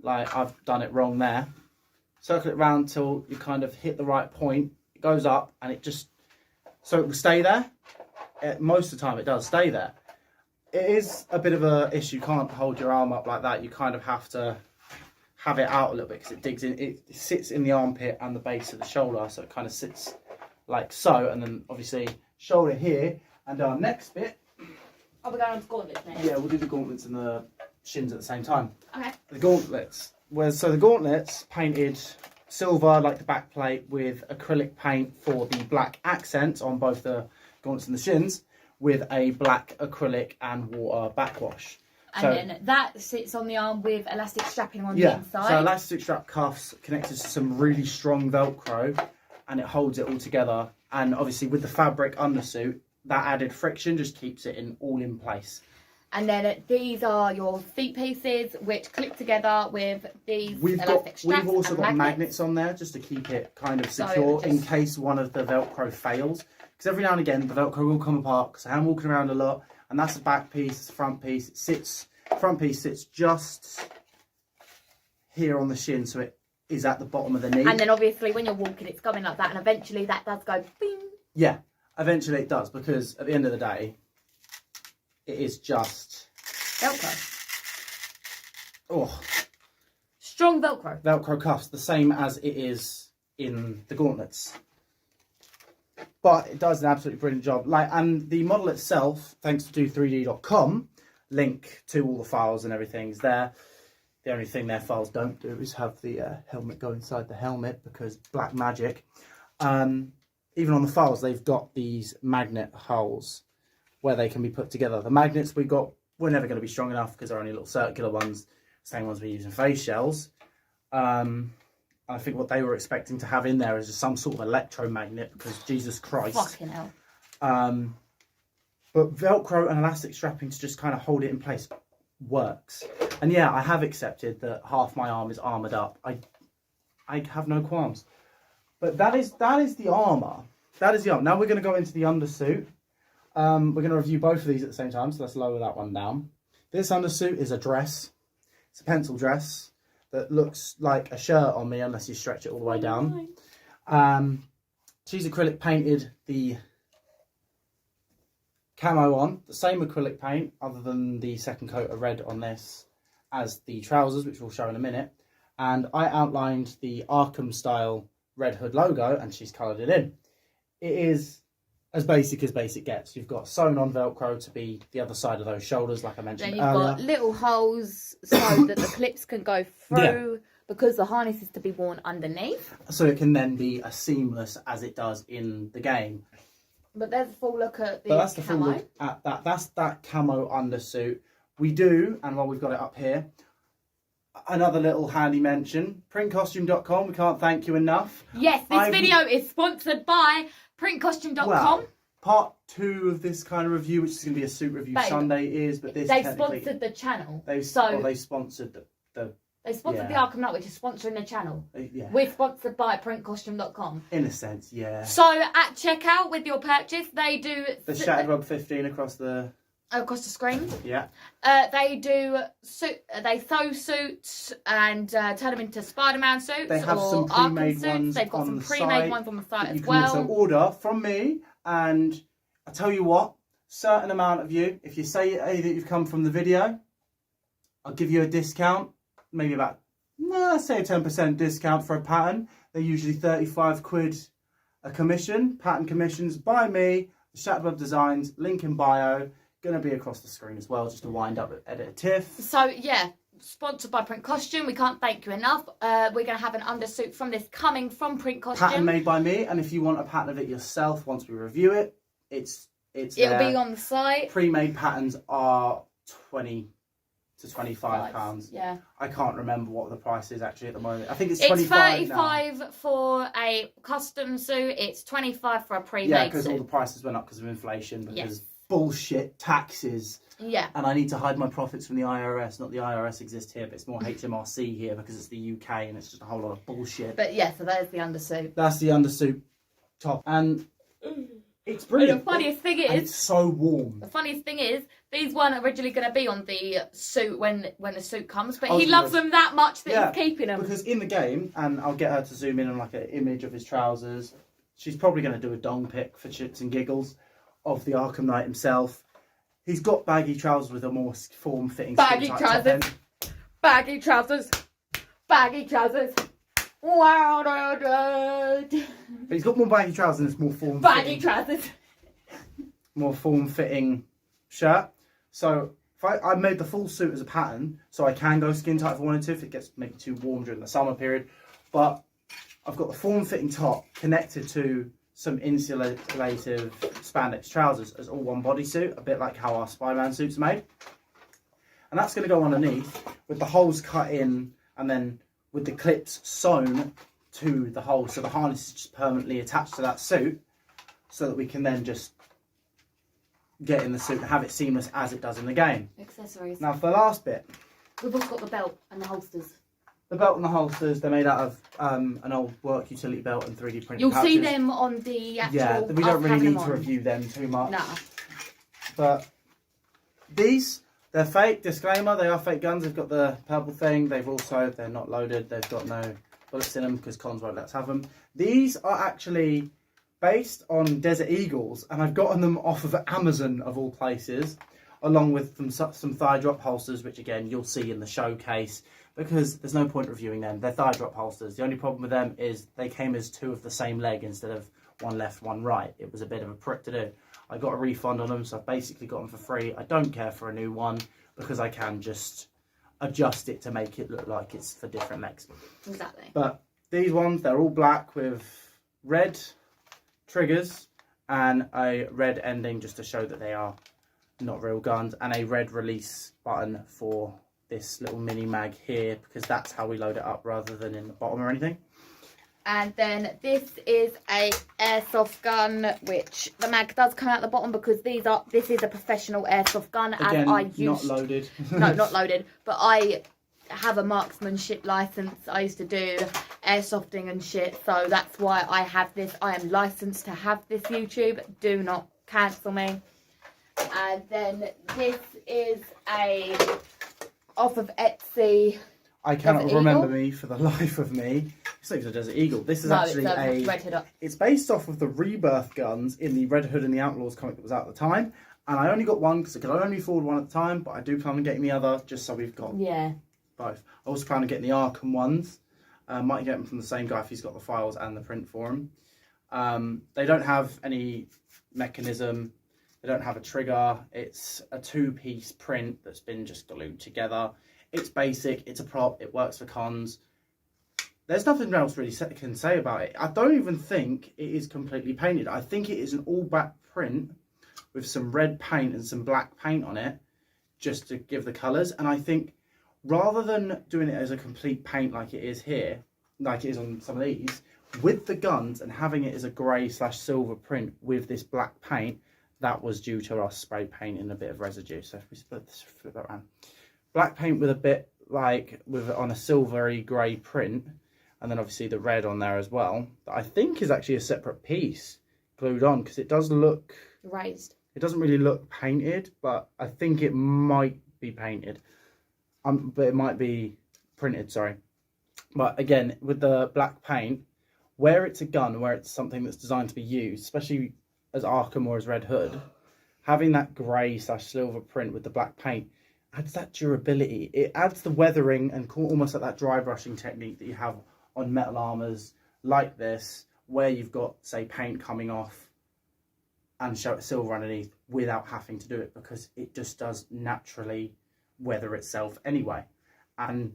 Speaker 1: like I've done it wrong there. Circle it round till you kind of hit the right point. It goes up, and it just... So it will stay there. Most of the time it does stay there. It is a bit of a issue. You can't hold your arm up like that. You kind of have to have it out a little bit because it digs in. It sits in the armpit and the base of the shoulder, so it kind of sits like so. And then obviously shoulder here. And our next bit...
Speaker 2: Oh, we're going on to gauntlets now.
Speaker 1: Yeah, we'll do the gauntlets and the shins at the same time.
Speaker 2: Okay.
Speaker 1: The gauntlets. So the gauntlets painted silver, like the back plate, with acrylic paint for the black accents on both the gauntlets and the shins, with a black acrylic and water backwash.
Speaker 2: And then that sits on the arm with elastic strapping on the inside.
Speaker 1: So elastic strap cuffs connected to some really strong Velcro, and it holds it all together. And obviously with the fabric undersuit, that added friction just keeps it all in place.
Speaker 2: And then these are your feet pieces, which clip together with these elastic straps.
Speaker 1: We've also got magnets on there just to keep it kind of secure in case one of the Velcro fails. Because every now and again the Velcro will come apart because I am walking around a lot, and that's the back piece, it's the front piece. Front piece sits just here on the shin, so it is at the bottom of the knee.
Speaker 2: And then obviously when you're walking, it's going like that, and eventually that does go bing.
Speaker 1: Yeah. Eventually it does, because at the end of the day, it is just...
Speaker 2: Velcro.
Speaker 1: Oh.
Speaker 2: Strong Velcro.
Speaker 1: Velcro cuffs, the same as it is in the gauntlets. But it does an absolutely brilliant job. And the model itself, thanks to do3d.com, link to all the files and everything's there. The only thing their files don't do is have the helmet go inside the helmet, because black magic. Even on the files, they've got these magnet holes where they can be put together. The magnets we got were never going to be strong enough because they're only little circular ones, same ones we use in face shells. I think what they were expecting to have in there is some sort of electromagnet, because Jesus Christ.
Speaker 2: Fucking hell.
Speaker 1: But Velcro and elastic strapping to just kind of hold it in place works. And yeah, I have accepted that half my arm is armoured up. I have no qualms. But that is the armour. That is the armour. Now we're going to go into the undersuit. We're going to review both of these at the same time, so let's lower that one down. This undersuit is a dress. It's a pencil dress that looks like a shirt on me unless you stretch it all the way down. She's acrylic painted the camo on. The same acrylic paint, other than the second coat of red on this, as the trousers, which we'll show in a minute. And I outlined the Arkham style Red Hood logo, and she's coloured it in. It is as basic gets. You've got sewn on Velcro to be the other side of those shoulders, like I mentioned earlier.
Speaker 2: Then you've got little holes so that the clips can go through, because the harness is to be worn underneath. So
Speaker 1: it can then be as seamless as it does in the game.
Speaker 2: But there's a full look at the
Speaker 1: But that's the
Speaker 2: camo.
Speaker 1: full look at that. That's that camo undersuit. We do, and while we've got it up here, another little handy mention, printcostume.com. We can't thank you enough.
Speaker 2: Yes, this video is sponsored by printcostume.com.
Speaker 1: Well, part 2 of this kind of review, which is going to be a suit review Sunday, is, but this
Speaker 2: they sponsored the channel.
Speaker 1: They sponsored the
Speaker 2: They sponsored the Arkham Knight, which is sponsoring the channel.
Speaker 1: Yeah.
Speaker 2: We're sponsored by printcostume.com.
Speaker 1: In a sense, yeah.
Speaker 2: So at checkout with your purchase, they do
Speaker 1: the Shattered Rub 15 across the
Speaker 2: screen.
Speaker 1: Yeah.
Speaker 2: They do they sew suits and turn them into Spider-Man suits.
Speaker 1: They have
Speaker 2: or
Speaker 1: some pre-made
Speaker 2: Arkham
Speaker 1: ones.
Speaker 2: Suits. They've got
Speaker 1: on
Speaker 2: some
Speaker 1: the
Speaker 2: pre-made
Speaker 1: site
Speaker 2: ones on the site
Speaker 1: that
Speaker 2: as
Speaker 1: you
Speaker 2: well.
Speaker 1: can also order from me, and I tell you what, certain amount of you, if you say that you've come from the video, I'll give you a discount, maybe about, let's say a 10% discount for a pattern. They're usually 35 quid a commission. Pattern commissions by me, Shatterbug Designs, link in bio. Going to be across the screen as well, just to wind up edit Tiff.
Speaker 2: So yeah, sponsored by Print Costume. We can't thank you enough. We're going to have an undersuit from this coming from Print Costume.
Speaker 1: Pattern made by me, and if you want a pattern of it yourself, once we review it, it'll
Speaker 2: be on the site.
Speaker 1: Pre-made patterns are 20 to 25 pounds.
Speaker 2: Yeah.
Speaker 1: I can't remember what the price is actually at the moment. I think it's
Speaker 2: 25
Speaker 1: It's 35
Speaker 2: for a custom suit. It's 25 for a pre-made
Speaker 1: Yeah, because all
Speaker 2: suit.
Speaker 1: the prices went up because of inflation. Because
Speaker 2: Yes.
Speaker 1: bullshit taxes.
Speaker 2: Yeah.
Speaker 1: And I need to hide my profits from the IRS. Not the IRS exists here, but it's more HMRC here because it's the UK and it's just a whole lot of bullshit.
Speaker 2: But yeah, so there's the undersuit.
Speaker 1: That's the undersuit top. And it's
Speaker 2: And
Speaker 1: brilliant.
Speaker 2: the funniest thing
Speaker 1: And
Speaker 2: is,
Speaker 1: it's so warm.
Speaker 2: the funniest thing is, these weren't originally going to be on the suit when the suit comes, but
Speaker 1: Oh,
Speaker 2: he loves them that much that he's keeping them.
Speaker 1: Because in the game, and I'll get her to zoom in on like an image of his trousers. She's probably going to do a dong pic for shits and giggles of the Arkham Knight himself. He's got baggy trousers with a more form-fitting
Speaker 2: Baggy
Speaker 1: skin-tight
Speaker 2: trousers.
Speaker 1: top end.
Speaker 2: Baggy trousers. Baggy trousers. Wow.
Speaker 1: But he's got more baggy trousers and it's more form-fitting.
Speaker 2: Baggy trousers.
Speaker 1: More form-fitting shirt. So if I made the full suit as a pattern, so I can go skin tight if I wanted to, if it gets maybe too warm during the summer period. But I've got the form-fitting top connected to some insulative spandex trousers as all one bodysuit, a bit like how our Spider-Man suit's made. And that's going to go underneath with the holes cut in and then with the clips sewn to the hole, so the harness is just permanently attached to that suit, so that we can then just get in the suit and have it seamless as it does in the game.
Speaker 2: Accessories.
Speaker 1: Now for the last bit,
Speaker 2: We've also got the belt and the holsters.
Speaker 1: the belt and the holsters, they're made out of an old work utility belt and 3D printed
Speaker 2: You'll
Speaker 1: pouches.
Speaker 2: see them on the actual...
Speaker 1: Yeah, we don't
Speaker 2: us
Speaker 1: really
Speaker 2: having
Speaker 1: need
Speaker 2: them
Speaker 1: to
Speaker 2: on.
Speaker 1: review them too much.
Speaker 2: Nah.
Speaker 1: But these, they're fake. Disclaimer, they are fake guns. They've got the purple thing. They're not loaded. They've got no bullets in them because cons won't let us have them. These are actually based on Desert Eagles, and I've gotten them off of Amazon of all places, along with some thigh drop holsters, which again you'll see in the showcase, because there's no point reviewing them. They're thigh drop holsters. The only problem with them is they came as two of the same leg instead of one left, one right. It was a bit of a prick to do. I got a refund on them, so I've basically got them for free. I don't care for a new one because I can just adjust it to make it look like it's for different legs.
Speaker 2: Exactly.
Speaker 1: But these ones, they're all black with red triggers and a red ending just to show that they are not real guns, and a red release button for this little mini mag here, because that's how we load it up rather than in the bottom or anything.
Speaker 2: And then this is a airsoft gun, which the mag does come out the bottom because this is a professional airsoft gun.
Speaker 1: Again,
Speaker 2: as I used,
Speaker 1: not loaded.
Speaker 2: No, not loaded, but I have a marksmanship license. I used to do airsofting and shit, so that's why I have this. I am licensed to have this YouTube. Do not cancel me. And then this is a off of Etsy.
Speaker 1: I cannot
Speaker 2: Desert
Speaker 1: remember
Speaker 2: Eagle?
Speaker 1: me for the life of me. It's not even a Desert Eagle. This is
Speaker 2: No,
Speaker 1: actually
Speaker 2: it's
Speaker 1: a
Speaker 2: Red Hood.
Speaker 1: It's based off of the Rebirth guns in the Red Hood and the Outlaws comic that was out at the time. And I only got one because I could only afford one at the time, but I do plan on getting the other just so we've got
Speaker 2: Yeah.
Speaker 1: both. I also plan on getting the Arkham ones. Might get them from the same guy if he's got the files and the print for them. They don't have any mechanism. They don't have a trigger. It's a two-piece print that's been just glued together. It's basic. It's a prop. It works for cons. There's nothing else really can say about it. I don't even think it is completely painted. I think it is an all-black print with some red paint and some black paint on it just to give the colours. And I think rather than doing it as a complete paint like it is here, like it is on some of these, with the guns and having it as a grey/silver print with this black paint, that was due to us spray painting a bit of residue. So if we flip that around. Black paint with a bit on a silvery grey print, and then obviously the red on there as well, that I think is actually a separate piece glued on, because it does look
Speaker 2: Raised.
Speaker 1: it doesn't really look painted, but I think it might be painted. But it might be printed, sorry. But again, with the black paint, where it's a gun, where it's something that's designed to be used, especially as Arkham or as Red Hood, having that grey/silver print with the black paint, adds that durability. It adds the weathering and almost like that dry brushing technique that you have on metal armours like this, where you've got, say, paint coming off and silver underneath without having to do it, because it just does naturally weather itself anyway. And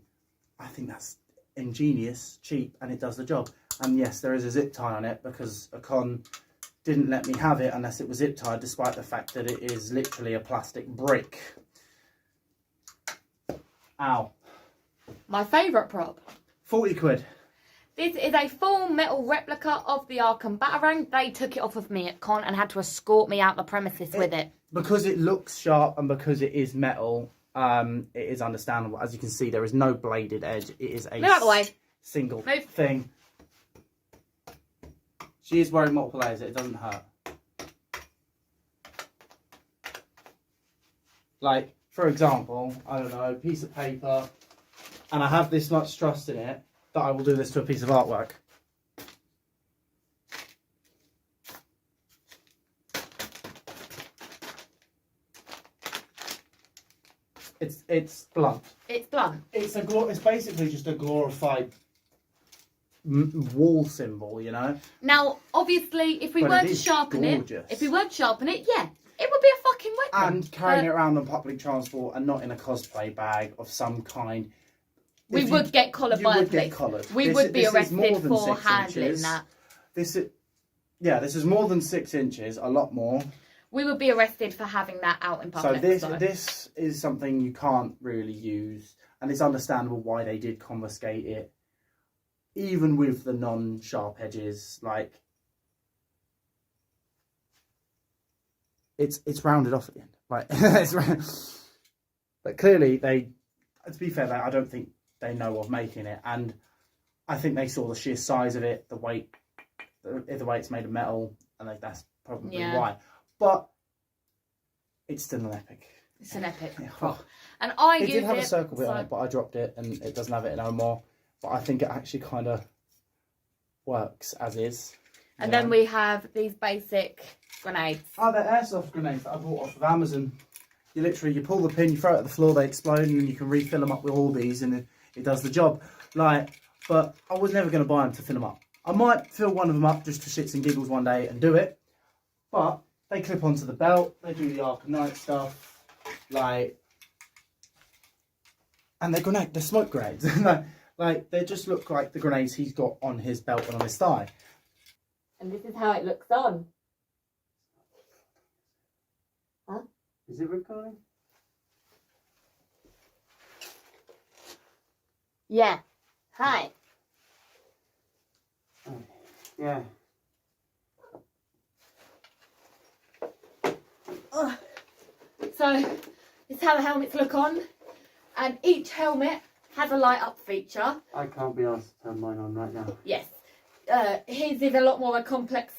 Speaker 1: I think that's ingenious, cheap, and it does the job. And yes, there is a zip tie on it because a con didn't let me have it unless it was zip tied, despite the fact that it is literally a plastic brick. Ow.
Speaker 2: My favourite prop.
Speaker 1: 40 quid.
Speaker 2: This is a full metal replica of the Arkham Batarang. They took it off of me at con and had to escort me out the premises with it.
Speaker 1: Because it looks sharp and because it is metal, it is understandable. As you can see, there is no bladed edge. It is a
Speaker 2: Move out the way.
Speaker 1: Single
Speaker 2: Move.
Speaker 1: thing. She is wearing multiple layers. It doesn't hurt. Like, for example, I don't know, a piece of paper, and I have this much trust in it that I will do this to a piece of artwork. It's blunt.
Speaker 2: It's blunt.
Speaker 1: It's basically just a glorified wall symbol, you know.
Speaker 2: Now, obviously, if we
Speaker 1: But
Speaker 2: were
Speaker 1: it
Speaker 2: to
Speaker 1: is
Speaker 2: sharpen
Speaker 1: gorgeous.
Speaker 2: it, yeah, it would be a fucking weapon.
Speaker 1: And carrying it around on public transport and not in a cosplay bag of some kind.
Speaker 2: We would get collared by the police.
Speaker 1: Get collared.
Speaker 2: We would be arrested for handling that.
Speaker 1: This is more than 6 inches, a lot more.
Speaker 2: We would be arrested for having that out in public.
Speaker 1: So this is something you can't really use, and it's understandable why they did confiscate it, even with the non-sharp edges. Like, it's rounded off at the end. Like, but clearly to be fair, I don't think they know of making it, and I think they saw the sheer size of it, the weight, the way it's made of metal, and that's probably why. But it's still an epic.
Speaker 2: It's an epic.
Speaker 1: Yeah.
Speaker 2: And I
Speaker 1: It
Speaker 2: use
Speaker 1: did have a circle bit on it, but I dropped it, and it doesn't have it no more. But I think it actually kind of works as is.
Speaker 2: And then we have these basic grenades.
Speaker 1: Oh, they're airsoft grenades that I bought off of Amazon. You pull the pin, you throw it at the floor, they explode, and then you can refill them up with all these, and it does the job. But I was never going to buy them to fill them up. I might fill one of them up just for shits and giggles one day and do it, but they clip onto the belt, they do the Arkham Knight stuff, and they're smoke grenades. They just look like the grenades he's got on his belt and on his thigh.
Speaker 2: And this is how it looks on. Huh?
Speaker 1: Is it recording?
Speaker 2: Yeah. Hi.
Speaker 1: Yeah.
Speaker 2: So, this is how the helmets look on. And each helmet has a light up feature.
Speaker 1: I can't be asked to turn mine on right now.
Speaker 2: Yes. His is a lot more of a complex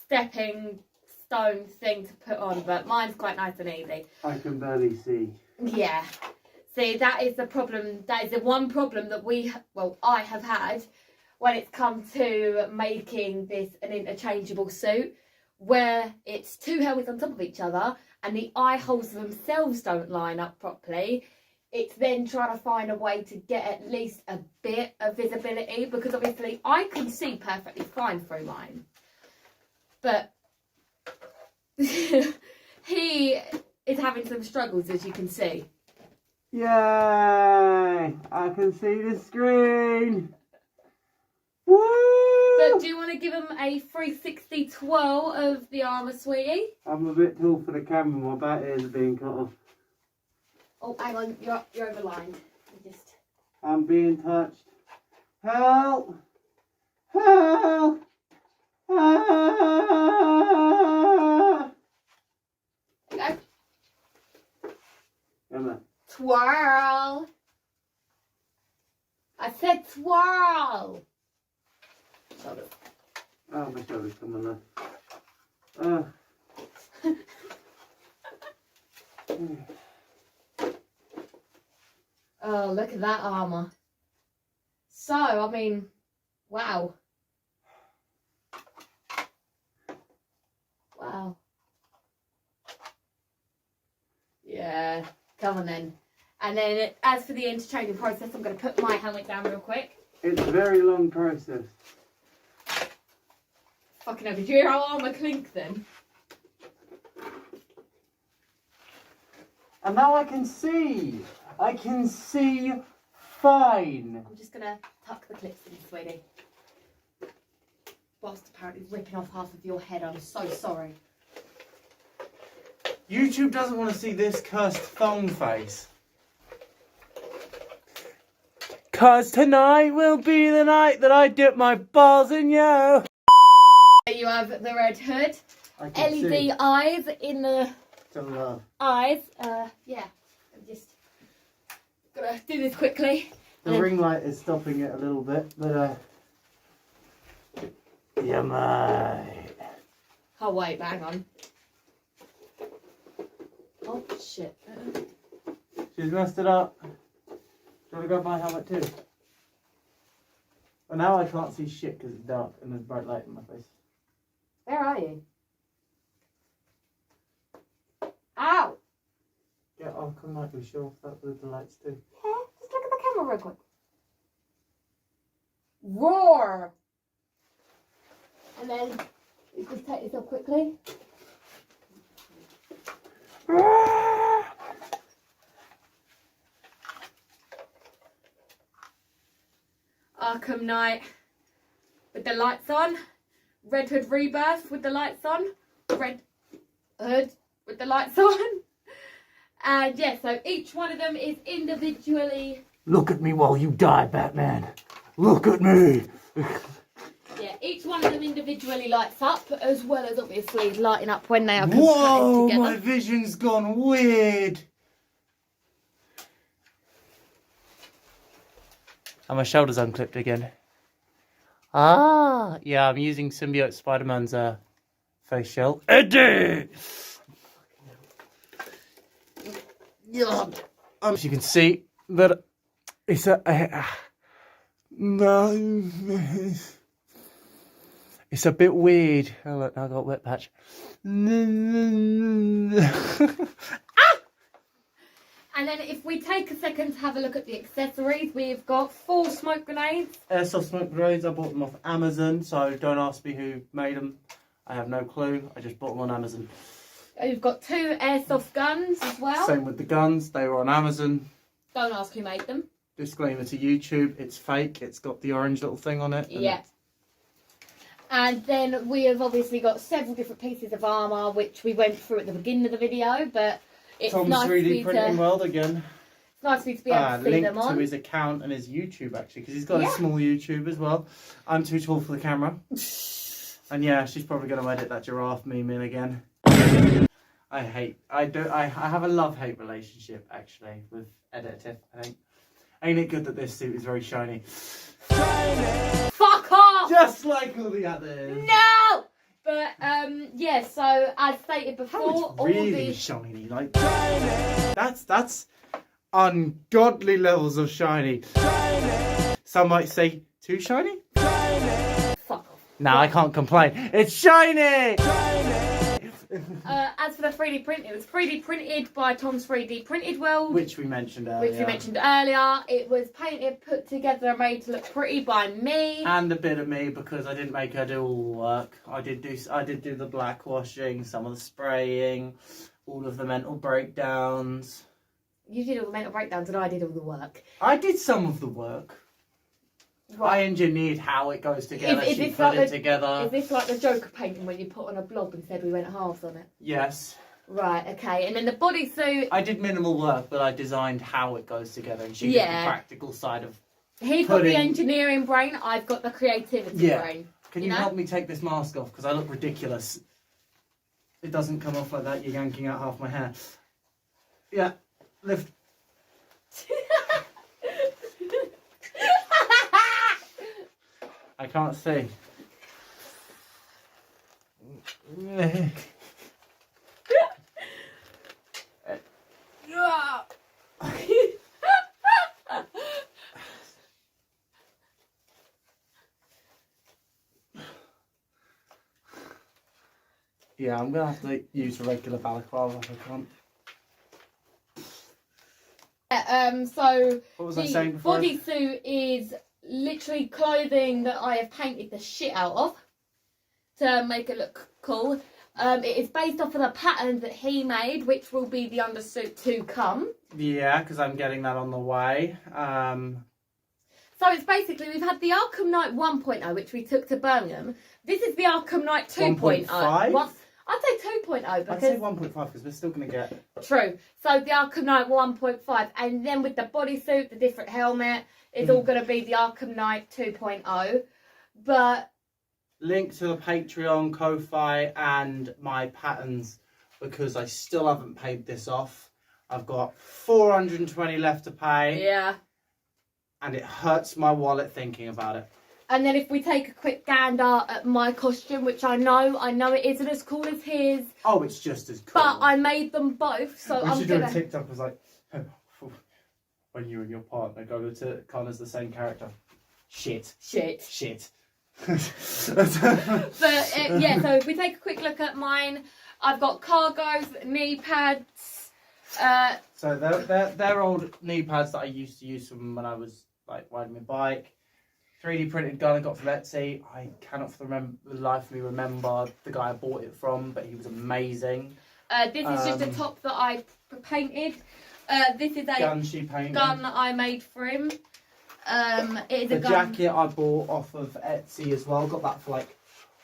Speaker 2: stepping stone thing to put on, but mine's quite nice and easy.
Speaker 1: I can barely see.
Speaker 2: Yeah. See, that is the problem. That is the one problem that I have had when it's come to making this an interchangeable suit, where it's 2 helmets on top of each other and the eye holes themselves don't line up properly. It's then trying to find a way to get at least a bit of visibility, because obviously I can see perfectly fine through mine. But he is having some struggles, as you can see.
Speaker 1: Yay! I can see the screen! Woo!
Speaker 2: But do you want to give him a 360 twirl of the armour, sweetie?
Speaker 1: I'm a bit tall for the camera, my back ears are being cut off.
Speaker 2: Oh, hang on, you're overlined.
Speaker 1: I'm being touched. Help! Help! Ah!
Speaker 2: There you go.
Speaker 1: Emma.
Speaker 2: Twirl. I said twirl.
Speaker 1: Oh, my shoulder's coming off.
Speaker 2: Oh, look at that armour. So, I mean, wow. Wow. Yeah, come on then. And then as for the interchanging process, I'm going to put my helmet down real quick.
Speaker 1: It's a very long process.
Speaker 2: Fucking hell, did you hear our armour clink then?
Speaker 1: And now I can see. I can see fine.
Speaker 2: I'm just going to tuck the clips in, sweetie. Whilst apparently ripping off half of your head, I'm so sorry.
Speaker 1: YouTube doesn't want to see this cursed thong face. 'Cause tonight will be the night that I dip my balls in you.
Speaker 2: You have the red hood,
Speaker 1: I can
Speaker 2: LED
Speaker 1: see.
Speaker 2: eyes in the
Speaker 1: To love.
Speaker 2: eyes. Yeah, I'm just gonna do this quickly.
Speaker 1: The ring light is stopping it a little bit, but yeah, mate.
Speaker 2: Oh wait, hang on. Oh shit.
Speaker 1: She's messed it up. Do you want to grab my helmet too? Well, now I can't see shit because it's dark and there's bright light in my face.
Speaker 2: Where are you? Ow!
Speaker 1: Yeah, Arkham might be sure that with the lights too.
Speaker 2: Yeah, just look at the camera real quick. Roar! And then you just take this off quickly. Arkham Knight with the lights on. Red Hood Rebirth with the lights on. Red Hood with the lights on. And yeah, so each one of them is individually...
Speaker 1: Look at me while you die, Batman. Look at me.
Speaker 2: Yeah, each one of them individually lights up, as well as obviously lighting up when they are
Speaker 1: Whoa,
Speaker 2: compacted
Speaker 1: my
Speaker 2: together.
Speaker 1: vision's gone weird. And my shoulder's unclipped again. Ah, yeah, I'm using Symbiote Spider-Man's face shell. Eddie! Yeah. As you can see, that it's it's a bit weird. Oh look, I got a wet patch.
Speaker 2: And then if we take a second to have a look at the accessories, we've got 4 smoke grenades.
Speaker 1: Airsoft smoke grenades, I bought them off Amazon, so don't ask me who made them. I have no clue, I just bought them on Amazon.
Speaker 2: We've got 2 airsoft guns as well.
Speaker 1: Same with the guns, they were on Amazon.
Speaker 2: Don't ask who made them.
Speaker 1: Disclaimer to YouTube, it's fake, it's got the orange little thing on it.
Speaker 2: Yeah. And then we have obviously got several different pieces of armour, which we went through at the beginning of the video, but it's
Speaker 1: Tom's
Speaker 2: nice
Speaker 1: 3D printing world again.
Speaker 2: It's nice for you to be able to see
Speaker 1: Link
Speaker 2: them on.
Speaker 1: to his account and his YouTube actually, because he's got
Speaker 2: Yeah.
Speaker 1: a small YouTube as well. I'm too tall for the camera. And yeah, she's probably going to edit that giraffe meme in again. I have a love-hate relationship actually with Editor Tiff, I think. Ain't it good that this suit is very shiny? Shiny!
Speaker 2: Fuck off!
Speaker 1: Just like all the others.
Speaker 2: No! But yeah, so as stated before,
Speaker 1: How it's
Speaker 2: all
Speaker 1: really
Speaker 2: the
Speaker 1: shiny, like shiny. That's ungodly levels of shiny. Shiny. Some might say too shiny.
Speaker 2: fuck off.
Speaker 1: No, I can't complain. It's shiny.
Speaker 2: As for the 3D print, it was 3D printed by Tom's 3D Printed World,
Speaker 1: Which we mentioned earlier.
Speaker 2: which we mentioned earlier. It was painted, put together, and made to look pretty by me.
Speaker 1: And a bit of me because I didn't make her do all the work. I did do the black washing, some of the spraying, all of the mental breakdowns.
Speaker 2: You did all the mental breakdowns, and I did all the work.
Speaker 1: I did some of the work. I engineered how it goes together.
Speaker 2: Is
Speaker 1: She
Speaker 2: this
Speaker 1: put
Speaker 2: like
Speaker 1: it
Speaker 2: the-
Speaker 1: together.
Speaker 2: Is this like the Joker painting when you put on a blob and said we went halves on it?
Speaker 1: Yes.
Speaker 2: Right, okay. And then the bodysuit,
Speaker 1: I did minimal work, but I designed how it goes together, and she did
Speaker 2: Yeah.
Speaker 1: the practical side of.
Speaker 2: he's got the
Speaker 1: Putting-
Speaker 2: engineering brain, I've got the creativity
Speaker 1: Yeah.
Speaker 2: brain.
Speaker 1: Can
Speaker 2: You
Speaker 1: you
Speaker 2: know?
Speaker 1: help me take this mask off because I look ridiculous? It doesn't come off like that. You're yanking out half my hair. Yeah, lift. I can't see. Yeah, I'm gonna have to use a regular balaclava if I can't.
Speaker 2: So
Speaker 1: What was
Speaker 2: the
Speaker 1: I saying before?
Speaker 2: bodysuit is literally clothing that I have painted the shit out of to make it look cool. It is based off of the pattern that he made, which will be the undersuit to come.
Speaker 1: Yeah, because I'm getting that on the way.
Speaker 2: So it's basically, we've had the Arkham Knight 1.0, which we took to Birmingham. This is the Arkham Knight 2.0.
Speaker 1: 1.5?
Speaker 2: I'd say 2.0 because...
Speaker 1: I'd say 1.5 because we're still going to get...
Speaker 2: True. So the Arkham Knight 1.5, and then with the bodysuit, the different helmet, it's all going to be the Arkham Knight 2.0. But...
Speaker 1: Link to the Patreon, Ko-Fi, and my patterns, because I still haven't paid this off. I've got 420 left to pay.
Speaker 2: Yeah.
Speaker 1: And it hurts my wallet thinking about it.
Speaker 2: And then if we take a quick gander at my costume, which I know it isn't as cool as his.
Speaker 1: Oh, it's just as cool.
Speaker 2: But I made them both, so
Speaker 1: we
Speaker 2: I'm
Speaker 1: should
Speaker 2: gonna...
Speaker 1: do a TikTok as like, when you and your partner go to Connor's the same character. Shit.
Speaker 2: But yeah, so if we take a quick look at mine, I've got cargos, knee pads.
Speaker 1: So they're old knee pads that I used to use from when I was like riding my bike. 3D printed gun I got from Etsy. I cannot for the life of me remember the guy I bought it from, but he was amazing.
Speaker 2: This is just a top that I painted. This is a
Speaker 1: gun she painted.
Speaker 2: Gun that I made for him. It is
Speaker 1: the
Speaker 2: a gun.
Speaker 1: Jacket I bought off of Etsy as well. Got that for like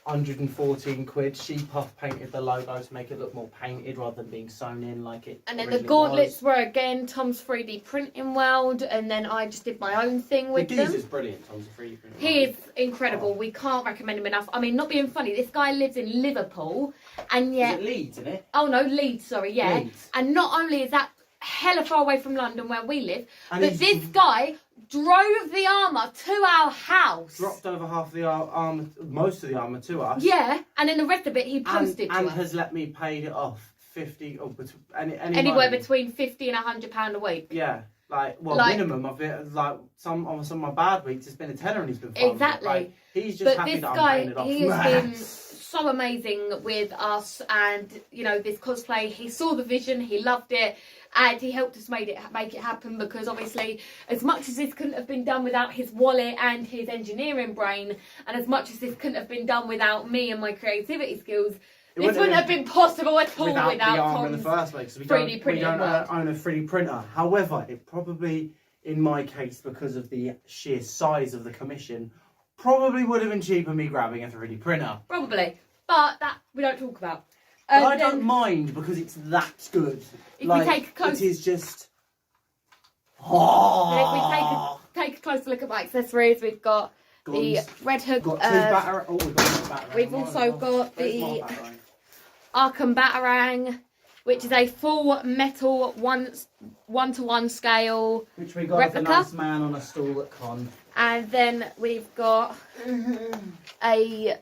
Speaker 1: 114 quid. She puff painted the logo to make it look more painted rather than being sewn in like it.
Speaker 2: And then the gauntlets were again Tom's 3D printing world, and then I just did my own thing with them.
Speaker 1: The geezer's brilliant. Tom's 3D printing.
Speaker 2: He is incredible. We can't recommend him enough. I mean, not being funny, this guy lives in Liverpool, and yet...
Speaker 1: Is it Leeds, isn't it?
Speaker 2: Oh no, Leeds. Sorry, yeah.
Speaker 1: Leeds.
Speaker 2: And not only is that hella far away from London where we live,
Speaker 1: and
Speaker 2: but this guy drove the armour to our house.
Speaker 1: Dropped over half of the armour, most of the armour to us.
Speaker 2: Yeah, and then the rest of it he posted
Speaker 1: and
Speaker 2: to us.
Speaker 1: has let me pay it off 50 or
Speaker 2: anywhere between £50 and £100 a week.
Speaker 1: Yeah, like minimum of it. Like some of my bad weeks, it's been a tenner and he's been fine.
Speaker 2: Exactly.
Speaker 1: Like, he's just happy that I'm paying it off.
Speaker 2: He has been so amazing with us, and you know, this cosplay. He saw the vision, he loved it. And he helped us make it happen, because obviously, as much as this couldn't have been done without his wallet and his engineering brain, and as much as this couldn't have been done without me and my creativity skills, this wouldn't have been possible at all without
Speaker 1: the arm
Speaker 2: Tom's
Speaker 1: in the first place. We
Speaker 2: 3D printing.
Speaker 1: We don't own a 3D printer. However, it probably, in my case, because of the sheer size of the commission, probably would have been cheaper me grabbing a 3D printer.
Speaker 2: Probably, but that we don't talk about.
Speaker 1: But I don't mind because it's that good.
Speaker 2: If we take a close...
Speaker 1: It is just...
Speaker 2: If we take a closer look at my accessories, we've got the Red Hood...
Speaker 1: We've got batarang.
Speaker 2: We've also got the Arkham Batarang, which is a full metal one-to-one scale
Speaker 1: which we got
Speaker 2: replica.
Speaker 1: a nice man on a stool at con.
Speaker 2: And then we've got a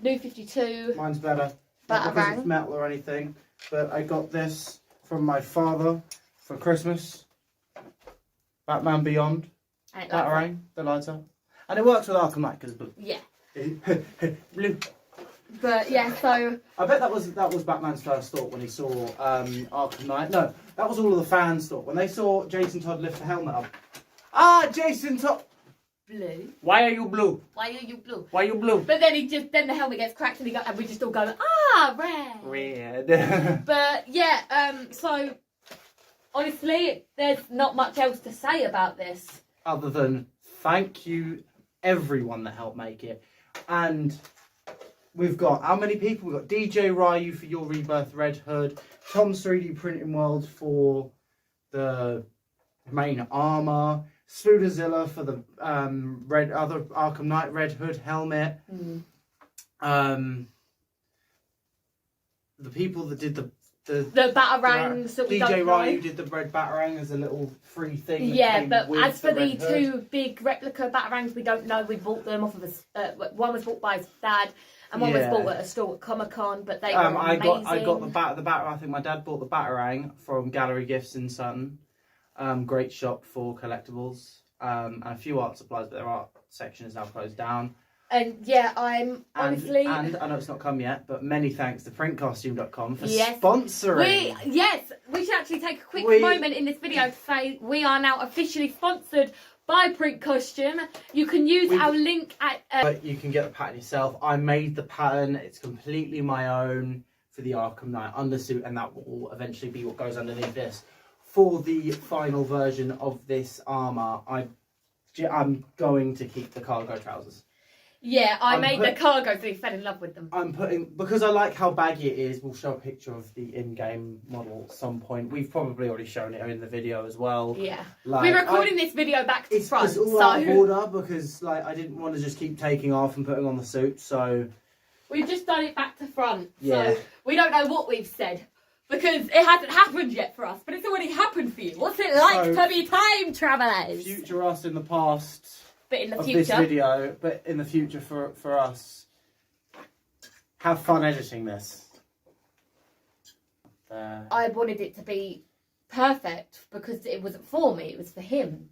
Speaker 2: new 52.
Speaker 1: Mine's better. Not because it's metal or anything, but I got this from my father for Christmas. Batman Beyond. Batarang, the lighter. And it works with Arkham Knight because it's blue.
Speaker 2: Yeah.
Speaker 1: Blue.
Speaker 2: But yeah, so...
Speaker 1: I bet that was Batman's first thought when he saw Arkham Knight. No, that was all of the fans' thought. When they saw Jason Todd lift the helmet up. Ah, Jason Todd!
Speaker 2: Blue.
Speaker 1: Why are you blue?
Speaker 2: Why are you blue?
Speaker 1: Why are you blue?
Speaker 2: But then the helmet gets cracked and we just all go, red.
Speaker 1: Red.
Speaker 2: But yeah, so honestly, there's not much else to say about this.
Speaker 1: Other than thank you everyone that helped make it. And we've got, how many people? We've got DJ Ryu for your Rebirth Red Hood, Tom's 3D Printing World for the main armour, Spoodazilla for the other Arkham Knight Red Hood helmet. The people that did the
Speaker 2: batarangs that we
Speaker 1: DJ Ryu did the red batarang as a little free thing.
Speaker 2: Yeah, but as for the two big replica batarangs, we don't know. We bought them off of one was bought by his dad, and one was bought at a store at Comic-Con. But they were amazing.
Speaker 1: I got the batarang. I think my dad bought the batarang from Gallery Gifts in Sutton. Great shop for collectibles and a few art supplies, but their art section is now closed down.
Speaker 2: And yeah, I'm honestly...
Speaker 1: And I know it's not come yet, but many thanks to printcostume.com for
Speaker 2: Yes.
Speaker 1: sponsoring.
Speaker 2: We should actually take a quick moment in this video to say we are now officially sponsored by Print Costume. You can use our link at...
Speaker 1: But you can get the pattern yourself. I made the pattern. It's completely my own for the Arkham Knight undersuit, and that will eventually be what goes underneath this. For the final version of this armour, I'm going to keep the cargo trousers.
Speaker 2: Yeah, I made the cargo, so he fell in love with them.
Speaker 1: Because I like how baggy it is, we'll show a picture of the in-game model at some point. We've probably already shown it in the video as well.
Speaker 2: Yeah. We're recording this video back to front.
Speaker 1: It's all out of order because I didn't want to just keep taking off and putting on the suit, so...
Speaker 2: We've just done it back to front,
Speaker 1: yeah.
Speaker 2: So we don't know what we've said. Because it hasn't happened yet for us, but it's already happened for you. What's it like to be time travellers?
Speaker 1: Future us in the past...
Speaker 2: But in the
Speaker 1: future. This video, but in the future for us, have fun editing this.
Speaker 2: I wanted it to be perfect because it wasn't for me, it was for him.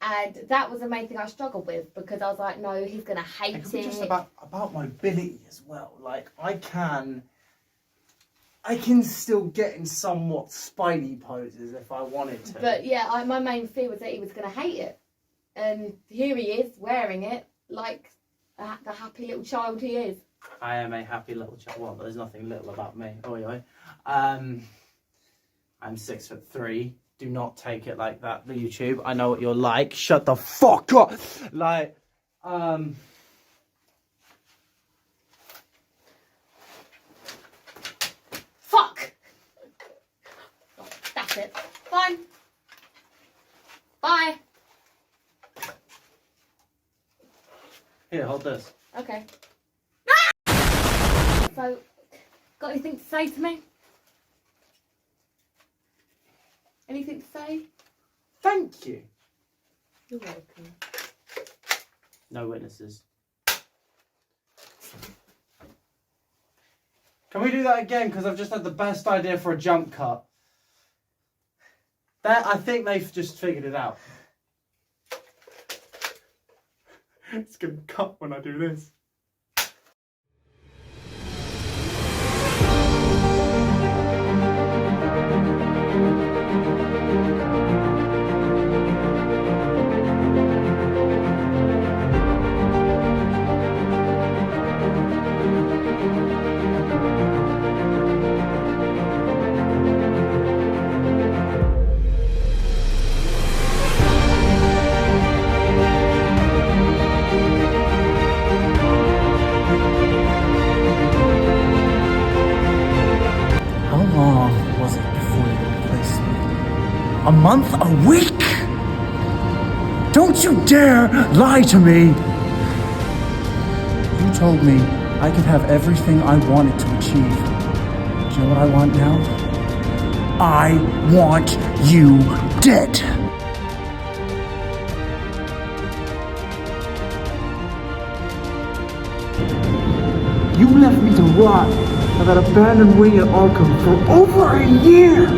Speaker 2: And that was the main thing I struggled with because I was like, no, he's going to hate it.
Speaker 1: Just about mobility as well. Like, I can still get in somewhat spidey poses if I wanted to.
Speaker 2: But yeah, my main fear was that he was going to hate it. And here he is, wearing it like the happy little child he is.
Speaker 1: I am a happy little child. Well, there's nothing little about me. Oh, anyway. I'm 6'3". Do not take it like that, YouTube. I know what you're like. Shut the fuck up! Like,
Speaker 2: Fuck! That's it. Fine. Bye.
Speaker 1: Here, hold this.
Speaker 2: Okay. So, got anything to say to me? Anything to say?
Speaker 1: Thank you.
Speaker 2: You're welcome.
Speaker 1: No witnesses. Can we do that again? Because I've just had the best idea for a jump cut. I think they've just figured it out. It's going to cut when I do this. A month? A week? Don't you dare lie to me! You told me I could have everything I wanted to achieve. Do you know what I want now? I want you dead! You left me to rot at that abandoned wing at Arkham for over a year!